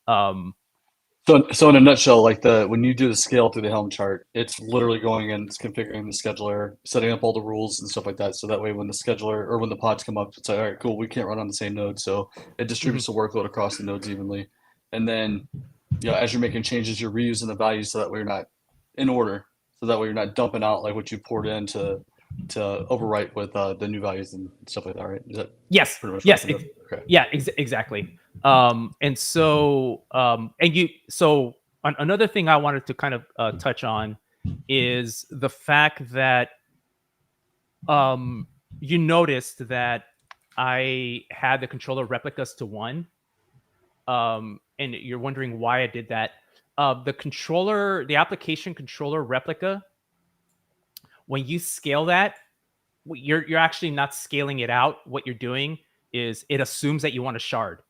So in a nutshell, like when you do the scale through the Helm chart, it's literally going in, it's configuring the scheduler, setting up all the rules and stuff like that. So that way when the scheduler or when the pods come up, it's like, all right, cool, we can't run on the same node. So it distributes the workload across the nodes evenly. And then, as you're making changes, you're reusing the values so that way you're not in order. So that way you're not dumping out like what you poured in to overwrite with the new values and stuff like that, right? Is that yes, pretty much yes, okay. Yeah, exactly. And so another thing I wanted to kind of touch on is the fact that you noticed that I had the controller replicas to 1, and you're wondering why I did that. The application controller replica, when you scale that, you're actually not scaling it out. What you're doing is it assumes that you want a shard.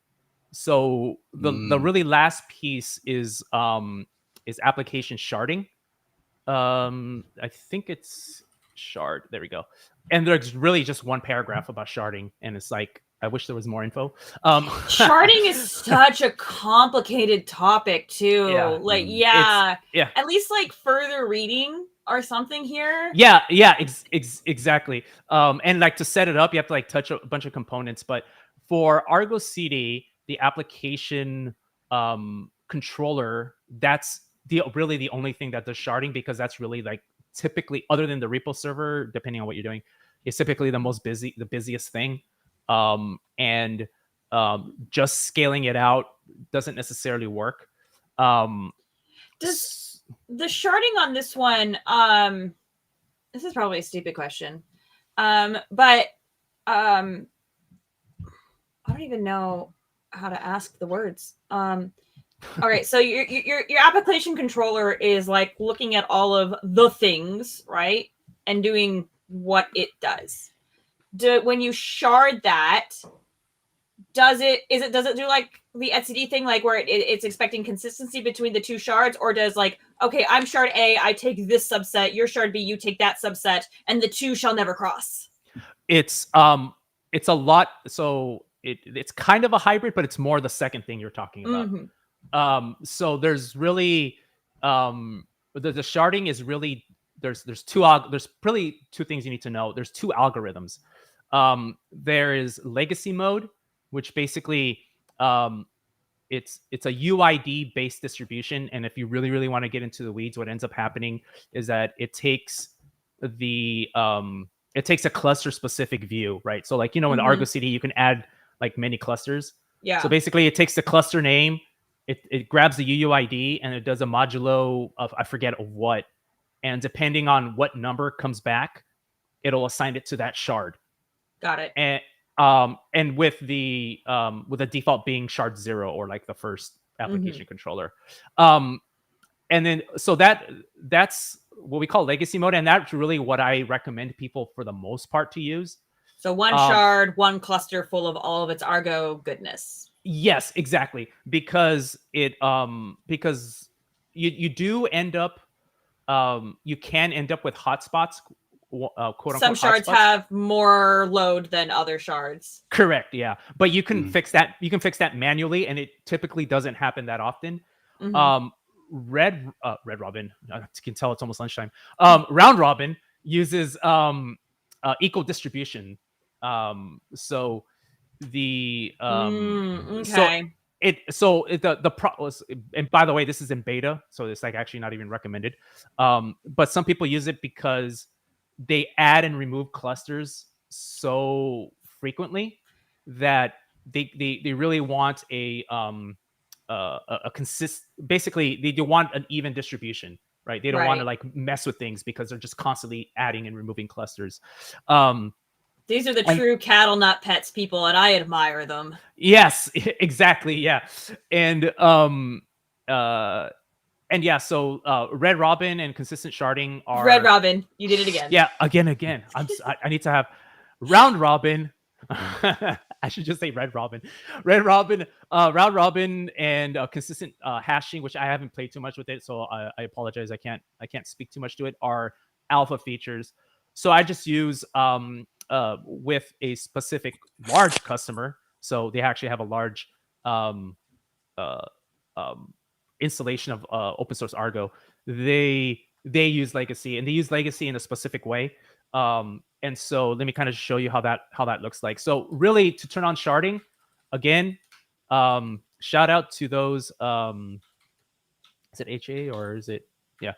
So the really last piece is application sharding. I think it's shard. There we go. And there's really just one paragraph about sharding, and it's like, I wish there was more info. Sharding is such a complicated topic too. Yeah. At least like further reading or something here. Exactly. And like to set it up, you have to like touch a bunch of components. But for ArgoCD, the application controller, that's really the only thing that does sharding, because that's really like typically, other than the repo server, depending on what you're doing, is typically the busiest thing. And just scaling it out doesn't necessarily work. Does the sharding on this one, this is probably a stupid question, but I don't even know how to ask the words. All right, so your application controller is like looking at all of the things, right, and doing what it does. When you shard that, does it do like the etcd thing, like where it's expecting consistency between the 2 shards, or does like, okay, I'm shard A, I take this subset, you're shard B, you take that subset, and the 2 shall never cross? It's it's a lot. So it's kind of a hybrid, but it's more the second thing you're talking about. So there's really the sharding is really there's really two things you need to know. There's two algorithms. There is legacy mode, which basically it's a UID based distribution, and if you really want to get into the weeds, what ends up happening is that it takes a cluster specific view, right? So like in ArgoCD you can add like many clusters. Yeah. So basically it takes the cluster name, it grabs the UUID, and it does a modulo of I forget of what, and depending on what number comes back, it'll assign it to that shard. Got it. And with the default being shard 0 or like the first application controller. And then so that's what we call legacy mode, and that's really what I recommend people for the most part to use. So one shard, one cluster full of all of its Argo goodness. Yes, exactly. Because because you do end up you can end up with hotspots, quote unquote. Some shards have more load than other shards. Correct, yeah. But you can fix that. You can fix that manually, and it typically doesn't happen that often. Red Robin, I can tell it's almost lunchtime. Round Robin uses equal distribution. So the okay. And by the way, this is in beta, so it's like actually not even recommended. But some people use it because they add and remove clusters so frequently that they really want a basically they want an even distribution, right? They don't want to like mess with things because they're just constantly adding and removing clusters. These are the true cattle nut pets people, and I admire them. Yes, exactly. Yeah. And yeah, so Red Robin and consistent sharding are Red Robin. You did it again. Yeah, again. I need to have Round Robin. I should just say Red Robin. Round Robin, and consistent hashing, which I haven't played too much with it, so I apologize. I can't speak too much to it. Are alpha features. So I just use with a specific large customer. So they actually have a large installation of open source Argo. They use legacy, and they use legacy in a specific way. And so let me kind of show you how that looks like. So really, to turn on sharding, again, shout out to those. Is it HA or is it? Yeah.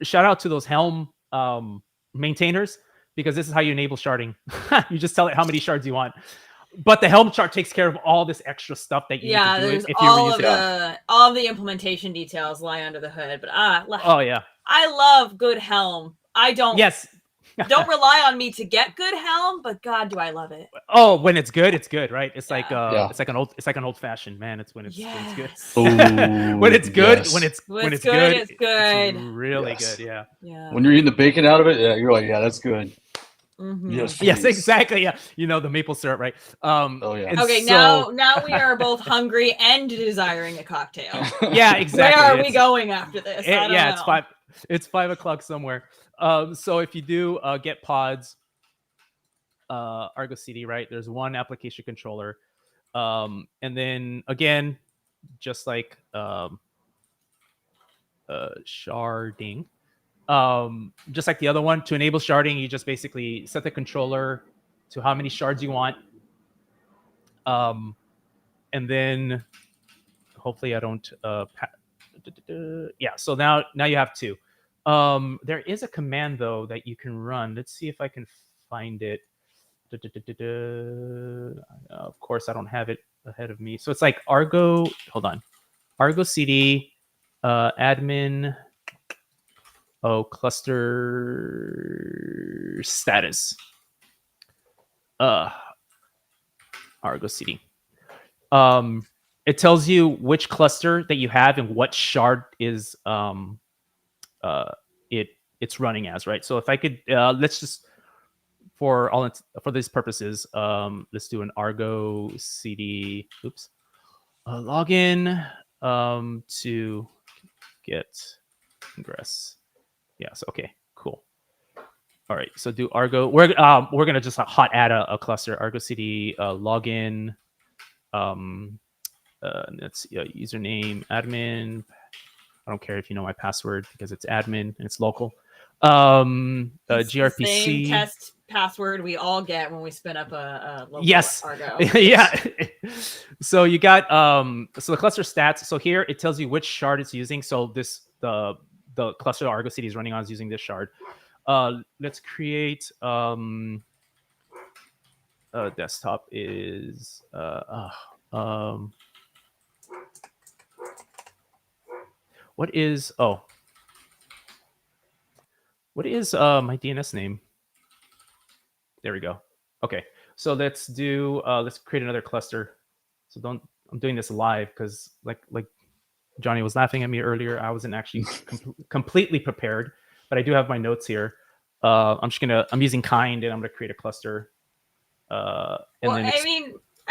Shout out to those Helm maintainers, because this is how you enable sharding. You just tell it how many shards you want. But the Helm chart takes care of all this extra stuff that you need to do if you reuse it. All of the implementation details lie under the hood. But oh yeah, I love good Helm. I don't. Yes. Don't rely on me to get good Helm, but God, do I love it. Oh, when it's good, right? It's like it's like an old fashioned, man. It's when it's good. Ooh, when it's good, yes. when it's good, it's good. It's really good, yeah. When you're eating the bacon out of it, you're like, yeah, that's good. Yes, exactly. Yeah, the maple syrup, right? Oh yeah. Okay, so... now we are both hungry and desiring a cocktail. Yeah, exactly. Where are we going after this? It's 5 o'clock somewhere. So if you do get pods, ArgoCD, right? There's one application controller, and then again, just like sharding. Just like the other one, to enable sharding, you just basically set the controller to how many shards you want. And then hopefully I don't yeah, so now you have 2. There is a command though that you can run. Let's see if I can find it. Of course I don't have it ahead of me. So it's like ArgoCD admin cluster status. ArgoCD. It tells you which cluster that you have and what shard is it's running as, right? So if I could let's just for these purposes, let's do an ArgoCD login to get ingress. Yes, okay, cool. All right, so do Argo. We're gonna just hot add a cluster. ArgoCD login. Let's see, username admin. I don't care if you know my password because it's admin and it's local. It's gRPC. the same test password we all get when we spin up a local Yes. Argo. Yeah. So you got so the cluster stats. So here it tells you which shard it's using. So the cluster that ArgoCD is running on is using this shard. Let's create desktop is what is my DNS name? There we go. Okay, so let's create another cluster. So I'm doing this live because like Johnny was laughing at me earlier. I wasn't actually completely prepared, but I do have my notes here. I'm using kind and I'm gonna create a cluster.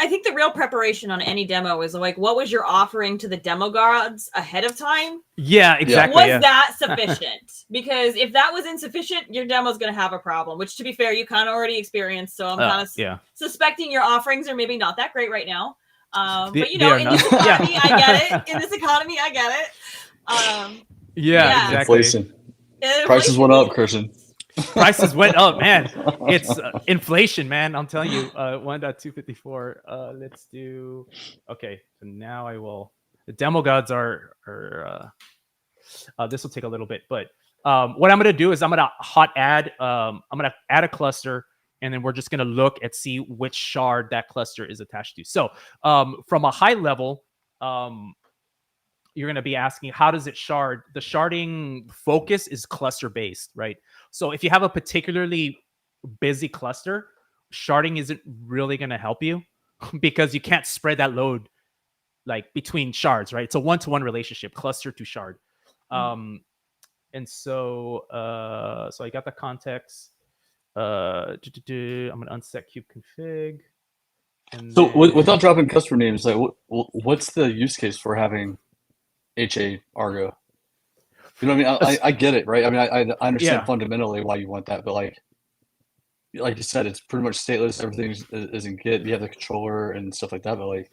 I think the real preparation on any demo is like, what was your offering to the demo gods ahead of time? Yeah, exactly. Was that sufficient? Because if that was insufficient, your demo's going to have a problem, which to be fair, you kind of already experienced. So I'm kind of suspecting your offerings are maybe not that great right now. But in this economy, I get it. In this economy, I get it. Exactly. Inflation. Prices went up, Christian. Prices went up, man. It's inflation, man. I'm telling you. 1.254. Let's do. Okay, so now I will. The demo gods are. This will take a little bit, but what I'm gonna do is I'm gonna hot add. I'm gonna add a cluster, and then we're just gonna look and see which shard that cluster is attached to. So from a high level, you're going to be asking, how does it shard? The sharding focus is cluster based, right? So if you have a particularly busy cluster, sharding isn't really going to help you because you can't spread that load like between shards, right? It's a one-to-one relationship, cluster to shard. And so I got the context. I'm going to unset kube config. So without dropping customer names, like what's the use case for having HA Argo? You know what I mean? I get it, right? I mean, I understand fundamentally why you want that, but like you said, it's pretty much stateless. Everything is in Git. You have the controller and stuff like that, but like,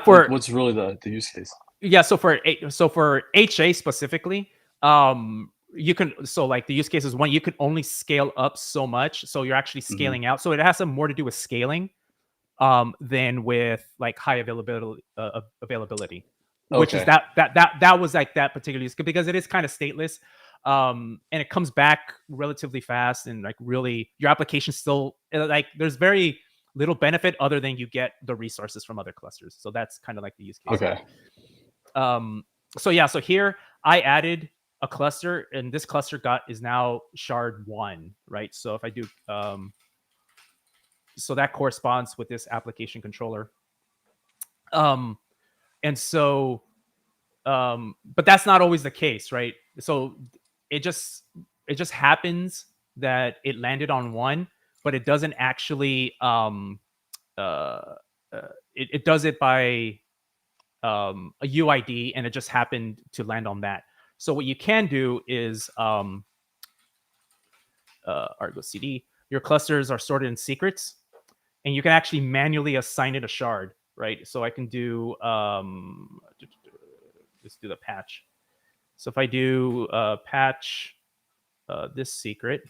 what's really the use case? Yeah, so for HA specifically, you can the use case is one, you can only scale up so much, so you're actually scaling out. So it has some more to do with scaling than with like high availability. Which is that was like that particular use, because it is kind of stateless, and it comes back relatively fast, and like really your application still like there's very little benefit other than you get the resources from other clusters. So that's kind of like the use case. Okay. So here I added a cluster, and this cluster is now shard 1, right? So if I do so that corresponds with this application controller. And so, but that's not always the case, right? So it just happens that it landed on 1, but it doesn't actually, it does it by a UID, and it just happened to land on that. So what you can do is ArgoCD, your clusters are sorted in secrets, and you can actually manually assign it a shard. Right, so I can do let's do the patch. So if I do patch this secret,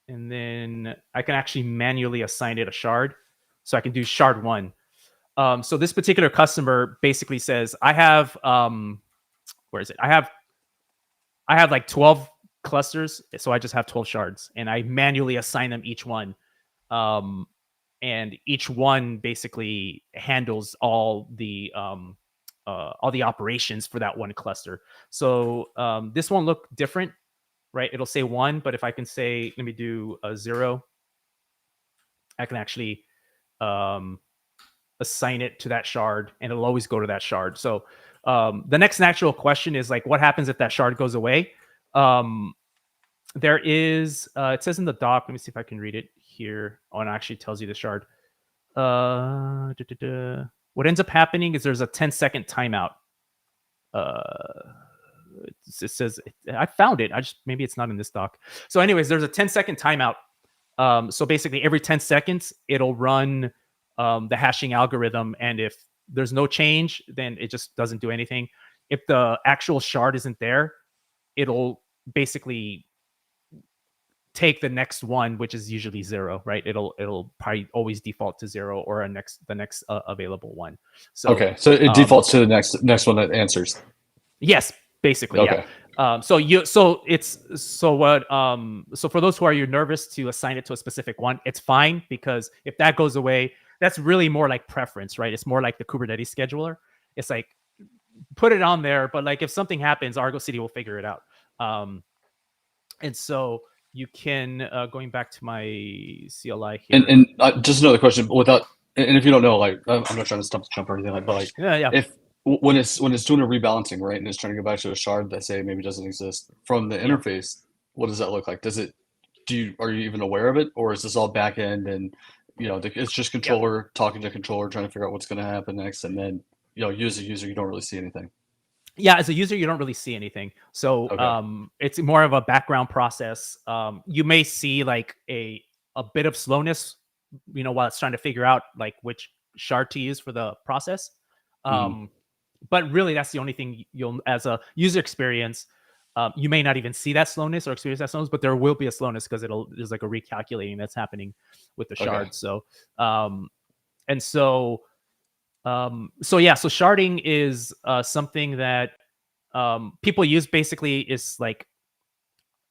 and then I can actually manually assign it a shard. So I can do shard 1. So this particular customer basically says, I have where is it? I have like 12 clusters, so I just have 12 shards, and I manually assign them each one. And each one basically handles all the operations for that one cluster. So this won't look different, right? It'll say 1, but if I can say, let me do a 0, I can actually assign it to that shard, and it'll always go to that shard. So the next natural question is like, what happens if that shard goes away? There is, it says in the doc, let me see if I can read it here. Oh, and it actually tells you the shard. What ends up happening is there's a 10-second timeout. it says I found it. Maybe it's not in this doc. So anyways, there's a 10-second timeout. So basically every 10 seconds it'll run the hashing algorithm, and if there's no change, then it just doesn't do anything. If the actual shard isn't there, it'll basically take the next one, which is usually 0, right? It'll probably always default to 0 or the next available one. So okay, so it defaults to the next one that answers. Yes, basically, okay. yeah. So for those who are nervous to assign it to a specific one, it's fine, because if that goes away, that's really more like preference, right? It's more like the Kubernetes scheduler. It's like put it on there, but like if something happens, ArgoCD will figure it out. And so you can going back to my CLI here. And just another question, and if you don't know, like I'm not trying to stump the jump or anything, but like if when it's doing a rebalancing, right, and it's trying to go back to a shard that say maybe doesn't exist from the interface, what does that look like? Are you even aware of it, or is this all back end and it's just controller talking to controller trying to figure out what's going to happen next, and then you as a user you don't really see anything? Yeah, as a user, you don't really see anything. So it's more of a background process. You may see like a bit of slowness, while it's trying to figure out like which shard to use for the process. But really, that's the only thing you'll, as a user experience, you may not even see that slowness or experience that slowness, but there will be a slowness because there's like a recalculating that's happening with the shards. So sharding is something that people use. Basically is like,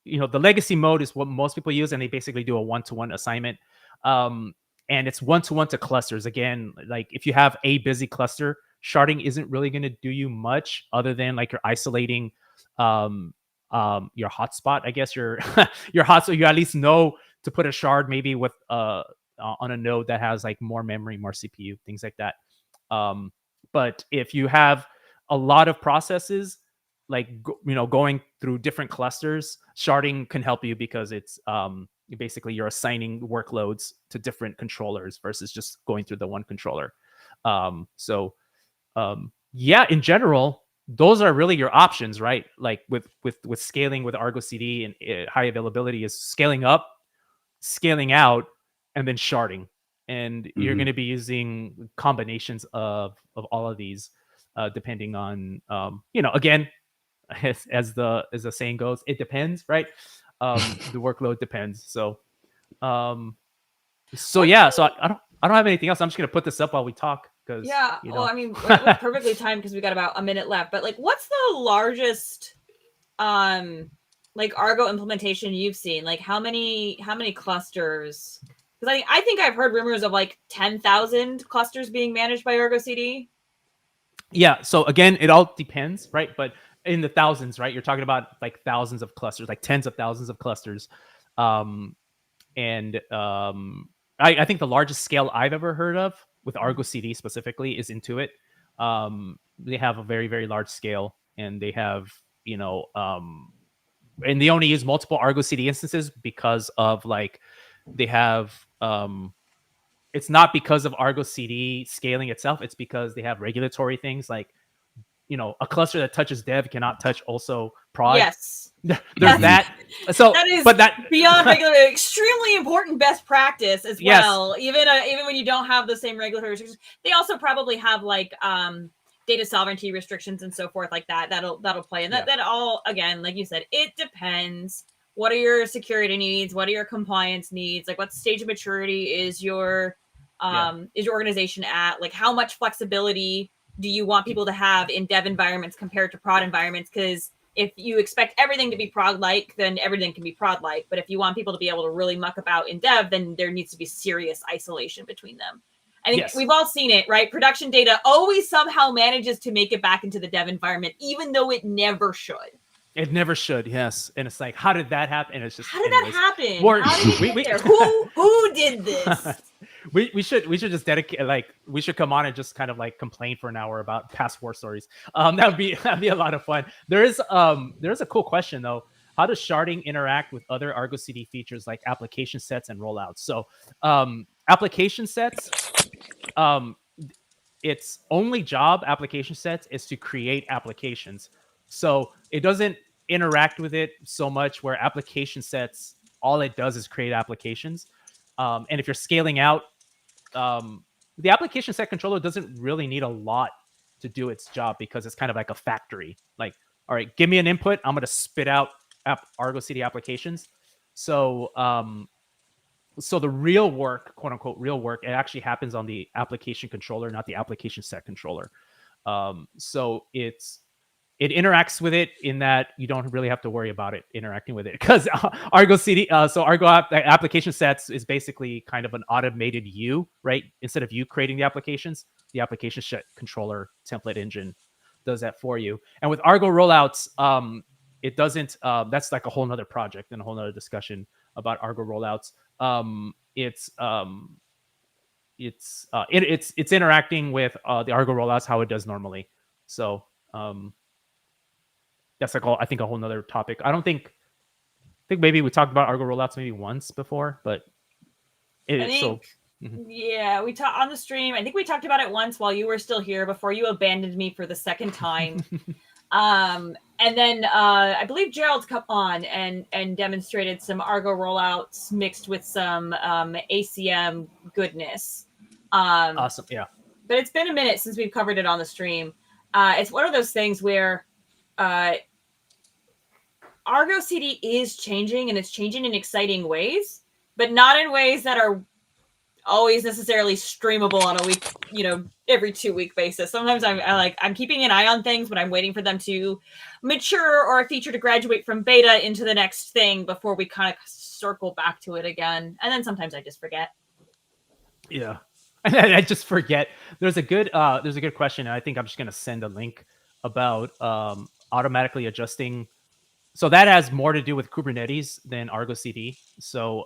the legacy mode is what most people use, and they basically do a one-to-one assignment. And it's one-to-one to clusters. Again, like if you have a busy cluster, sharding isn't really going to do you much other than like you're isolating your hotspot. I guess your hotspot, you at least know to put a shard maybe with on a node that has like more memory, more CPU, things like that. But if you have a lot of processes like going through different clusters, sharding can help you, because it's basically you're assigning workloads to different controllers versus just going through the one controller. In general, those are really your options, right? Like with scaling with ArgoCD and high availability is scaling up, scaling out, and then sharding. And you're going to be using combinations of all of these, depending on, again, as the saying goes, it depends, right? The workload depends. So I don't have anything else. I'm just going to put this up while we talk. Well, I mean, we're perfectly timed because we got about a minute left. But like, what's the largest, like Argo implementation you've seen? Like, how many clusters? Because I think I've heard rumors of like 10,000 clusters being managed by ArgoCD. Yeah. So again, it all depends, right? But in the thousands, right? You're talking about like thousands of clusters, like tens of thousands of clusters. I think the largest scale I've ever heard of with ArgoCD specifically is Intuit. They have a very, very large scale, and they have, and they only use multiple ArgoCD instances because of like, they have, it's not because of ArgoCD scaling itself. It's because they have regulatory things like, a cluster that touches dev cannot touch also prod. Yes. There's that. So that is that beyond regular, extremely important best practice as well. Even when you don't have the same regulatory restrictions, they also probably have like data sovereignty restrictions and so forth like that. That'll play. And that all, again, like you said, it depends. What are your security needs? What are your compliance needs? Like, what stage of maturity is your organization at? Like, how much flexibility do you want people to have in dev environments compared to prod environments? Because if you expect everything to be prod-like, then everything can be prod-like. But if you want people to be able to really muck about in dev, then there needs to be serious isolation between them. I think we've all seen it, right? Production data always somehow manages to make it back into the dev environment, even though it never should. It never should, yes. And it's like, how did that happen? And it's just, how did that happen? How did it get there? Who did this? we should just dedicate, like, we should come on and just kind of like complain for an hour about past war stories. That'd be a lot of fun. There's a cool question though. How does sharding interact with other ArgoCD features like application sets and rollouts? So application sets, its only job, application sets, is to create applications. So it doesn't interact with it so much, where application sets, all it does is create applications. And if you're scaling out, the application set controller doesn't really need a lot to do its job, because it's kind of like a factory. Like, all right, give me an input, I'm going to spit out ArgoCD applications. So so the real work, quote unquote real work, it actually happens on the application controller, not the application set controller. So it interacts with it in that you don't really have to worry about it interacting with it, because ArgoCD, so Argo application sets is basically kind of an automated you, right? Instead of you creating the applications, the application set controller template engine does that for you. And with Argo rollouts, it doesn't. That's like a whole nother project and a whole nother discussion about Argo rollouts. It's interacting with the Argo rollouts how it does normally. So that's like I think a whole nother topic. I think maybe we talked about Argo rollouts maybe once before, but yeah, we talked on the stream. I think we talked about it once while you were still here before you abandoned me for the second time. And then I believe Gerald's come on and demonstrated some Argo rollouts mixed with some ACM goodness. Awesome, yeah. But it's been a minute since we've covered it on the stream. It's one of those things where ArgoCD is changing, and it's changing in exciting ways, but not in ways that are always necessarily streamable on a week, every 2-week basis. Sometimes I'm keeping an eye on things, but I'm waiting for them to mature or a feature to graduate from beta into the next thing before we kind of circle back to it again. And then sometimes I just forget. Yeah. I just forget. There's a good question, and I think I'm just going to send a link about automatically adjusting. So that has more to do with Kubernetes than ArgoCD. So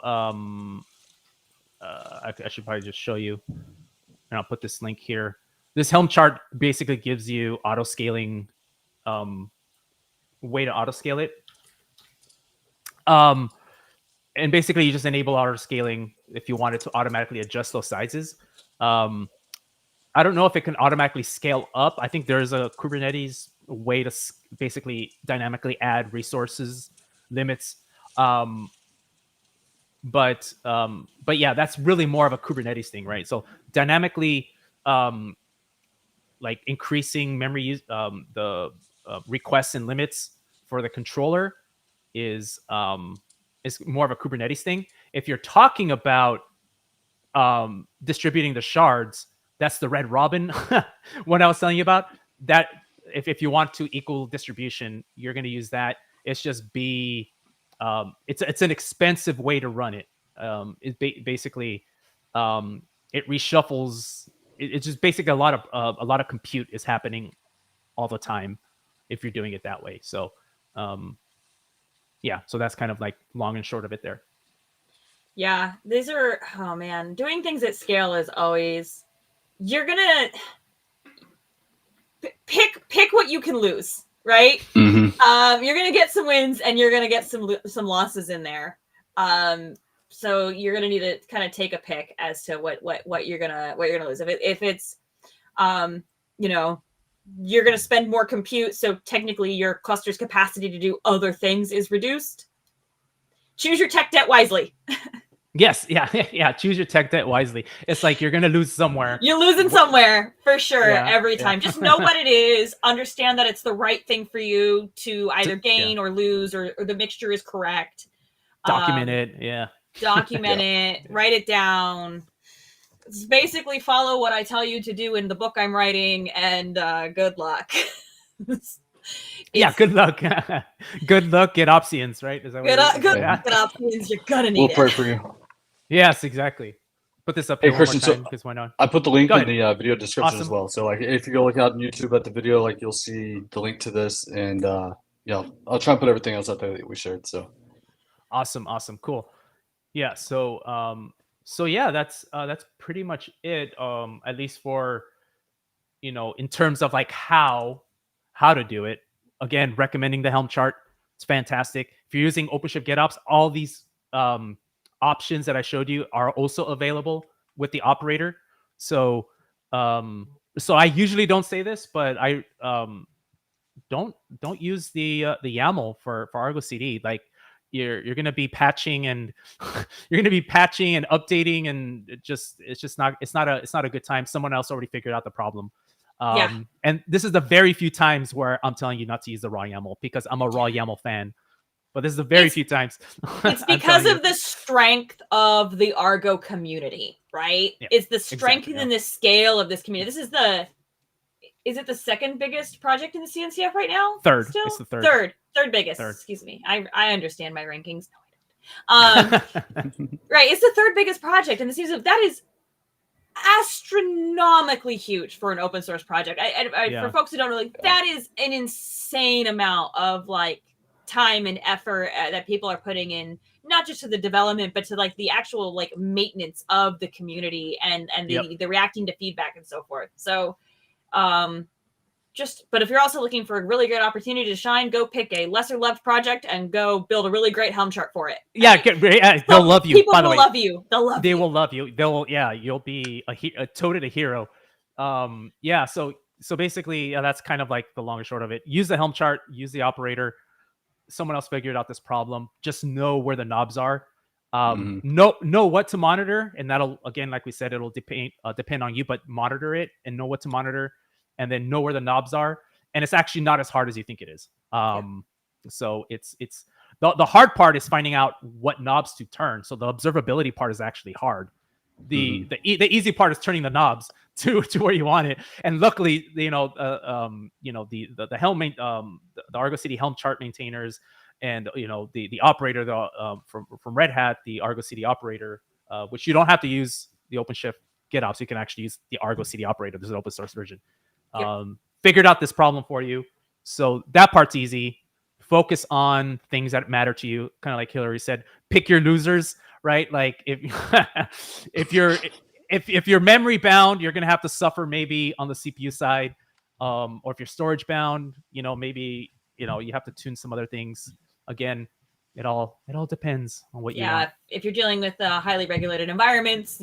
I should probably just show you, and I'll put this link here. This Helm chart basically gives you auto scaling, way to auto scale it. And basically you just enable auto scaling if you wanted to automatically adjust those sizes. I don't know if it can automatically scale up. I think there's a Kubernetes way to basically dynamically add resources limits. But yeah, that's really more of a Kubernetes thing, right? So dynamically, like increasing memory use, the requests and limits for the controller is more of a Kubernetes thing. If you're talking about distributing the shards, that's the Red Robin one I was telling you about. That if you want to equal distribution, you're going to use that. It's just it's an expensive way to run it. Basically it reshuffles. It's just basically a lot of compute is happening all the time if you're doing it that way. So yeah, so that's kind of like long and short of it there. Yeah, these are, oh man, doing things at scale is always, you're gonna pick what you can lose, right? Mm-hmm. You're gonna get some wins and you're gonna get some losses in there. So you're gonna need to kind of take a pick as to what you're gonna lose. If it's you're gonna spend more compute, so technically your cluster's capacity to do other things is reduced. Choose your tech debt wisely. Yes, yeah. Choose your tech debt wisely. It's like you're gonna lose somewhere. You're losing somewhere for sure every time. Just know what it is. Understand that it's the right thing for you to either gain or lose, or the mixture is correct. Document it. Yeah. Document it. Write it down. It's basically follow what I tell you to do in the book I'm writing, and good luck. Yeah, good luck. Good luck, GitOpsians, right? Is that good GitOpsians, you're gonna need we'll pray for you. Yes, exactly. Put this up here one more time, because why not? I put the link in the video description as well. So like, if you go look out on YouTube at the video, like you'll see the link to this, and I'll try and put everything else out there that we shared. So awesome, cool. Yeah. So yeah, that's pretty much it. At least for in terms of like how to do it. Again, recommending the Helm chart. It's fantastic. If you're using OpenShift GitOps, all these options that I showed you are also available with the operator. So I usually don't say this, but don't use the YAML for ArgoCD. Like you're going to be patching and updating, and it's not a good time. Someone else already figured out the problem. And this is the very few times where I'm telling you not to use the raw YAML, because I'm a raw YAML fan. But this is the very few times. It's because of the strength of the Argo community, right? Yeah, it's the strength and the scale of this community. This is is it the second biggest project in the CNCF right now? Third. Still? It's the third. Third biggest. Excuse me. I understand my rankings. No, I don't. Right. It's the third biggest project in the CNCF. That is astronomically huge for an open source project. For folks who don't know, that is an insane amount of like time and effort that people are putting in, not just to the development, but to like the actual like maintenance of the community and the reacting to feedback and so forth. So but if you're also looking for a really great opportunity to shine, go pick a lesser loved project and go build a really great Helm chart for it. They'll love you. People by the will way. love you. They will love you. You'll be toted a hero. So basically, that's kind of like the long and short of it. Use the Helm chart, use the operator. Someone else figured out this problem. Just know where the knobs are. Know what to monitor, and that'll, again, like we said, it'll depend on you, but monitor it and know what to monitor, and then know where the knobs are. And it's actually not as hard as you think it is. So it's the hard part is finding out what knobs to turn. So the observability part is actually hard. The easy part is turning the knobs to where you want it. And luckily, the Helm, the ArgoCD Helm chart maintainers, and the operator, from Red Hat, the ArgoCD operator, which you don't have to use the OpenShift GitOps. You can actually use the ArgoCD operator. There's an open source version. Figured out this problem for you. So that part's easy. Focus on things that matter to you. Kind of like Hillary said, pick your losers, right? Like if you're memory bound, you're gonna have to suffer maybe on the CPU side, or if you're storage bound, maybe you have to tune some other things. Again, it all depends on what you want. If you're dealing with highly regulated environments,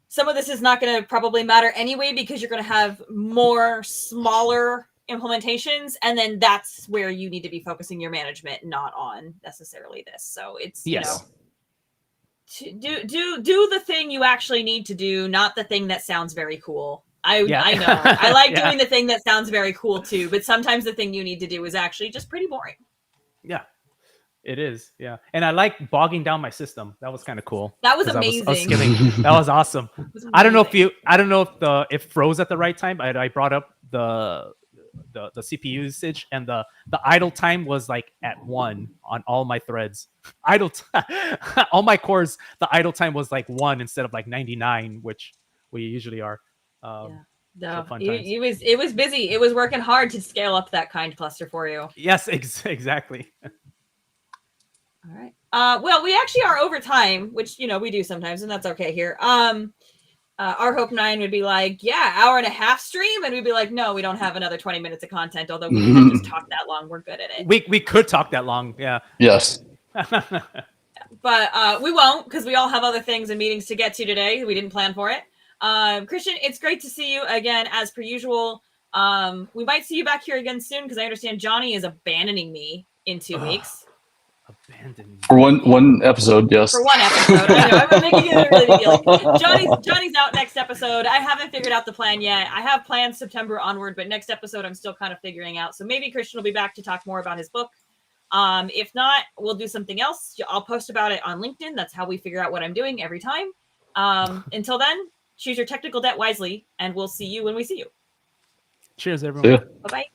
some of this is not going to probably matter anyway, because you're going to have more smaller implementations, and then that's where you need to be focusing your management, not on necessarily this. So it's do the thing you actually need to do, not the thing that sounds very cool. I know I like doing the thing that sounds very cool too, but sometimes the thing you need to do is actually just pretty boring. Yeah, it is. Yeah, and I like bogging down my system. That was kind of cool. That was amazing. I was skipping. That was awesome. I don't know if it froze at the right time. I brought up the CPU usage, and the idle time was like at 1 on all my threads. All my cores, the idle time was like 1 instead of like 99, which we usually are. It was busy. It was working hard to scale up that kind cluster for you. Yes, exactly. All right. Well, we actually are over time, which we do sometimes, and that's okay here. Our Hope 9 would be like, hour and a half stream, and we'd be like, no, we don't have another 20 minutes of content, although we can just talk that long. We're good at it. We could talk that long, yeah. Yes. But we won't, because we all have other things and meetings to get to today. We didn't plan for it. Christian, it's great to see you again, as per usual. We might see you back here again soon, because I understand Johnny is abandoning me in 2 weeks. Abandoned for one episode, yes. For one episode, I know. I'm making it a really big deal. Johnny's out next episode. I haven't figured out the plan yet. I have plans September onward, but next episode I'm still kind of figuring out. So maybe Christian will be back to talk more about his book. If not, we'll do something else. I'll post about it on LinkedIn. That's how we figure out what I'm doing every time. Until then, choose your technical debt wisely, and we'll see you when we see you. Cheers, everyone. Bye-bye.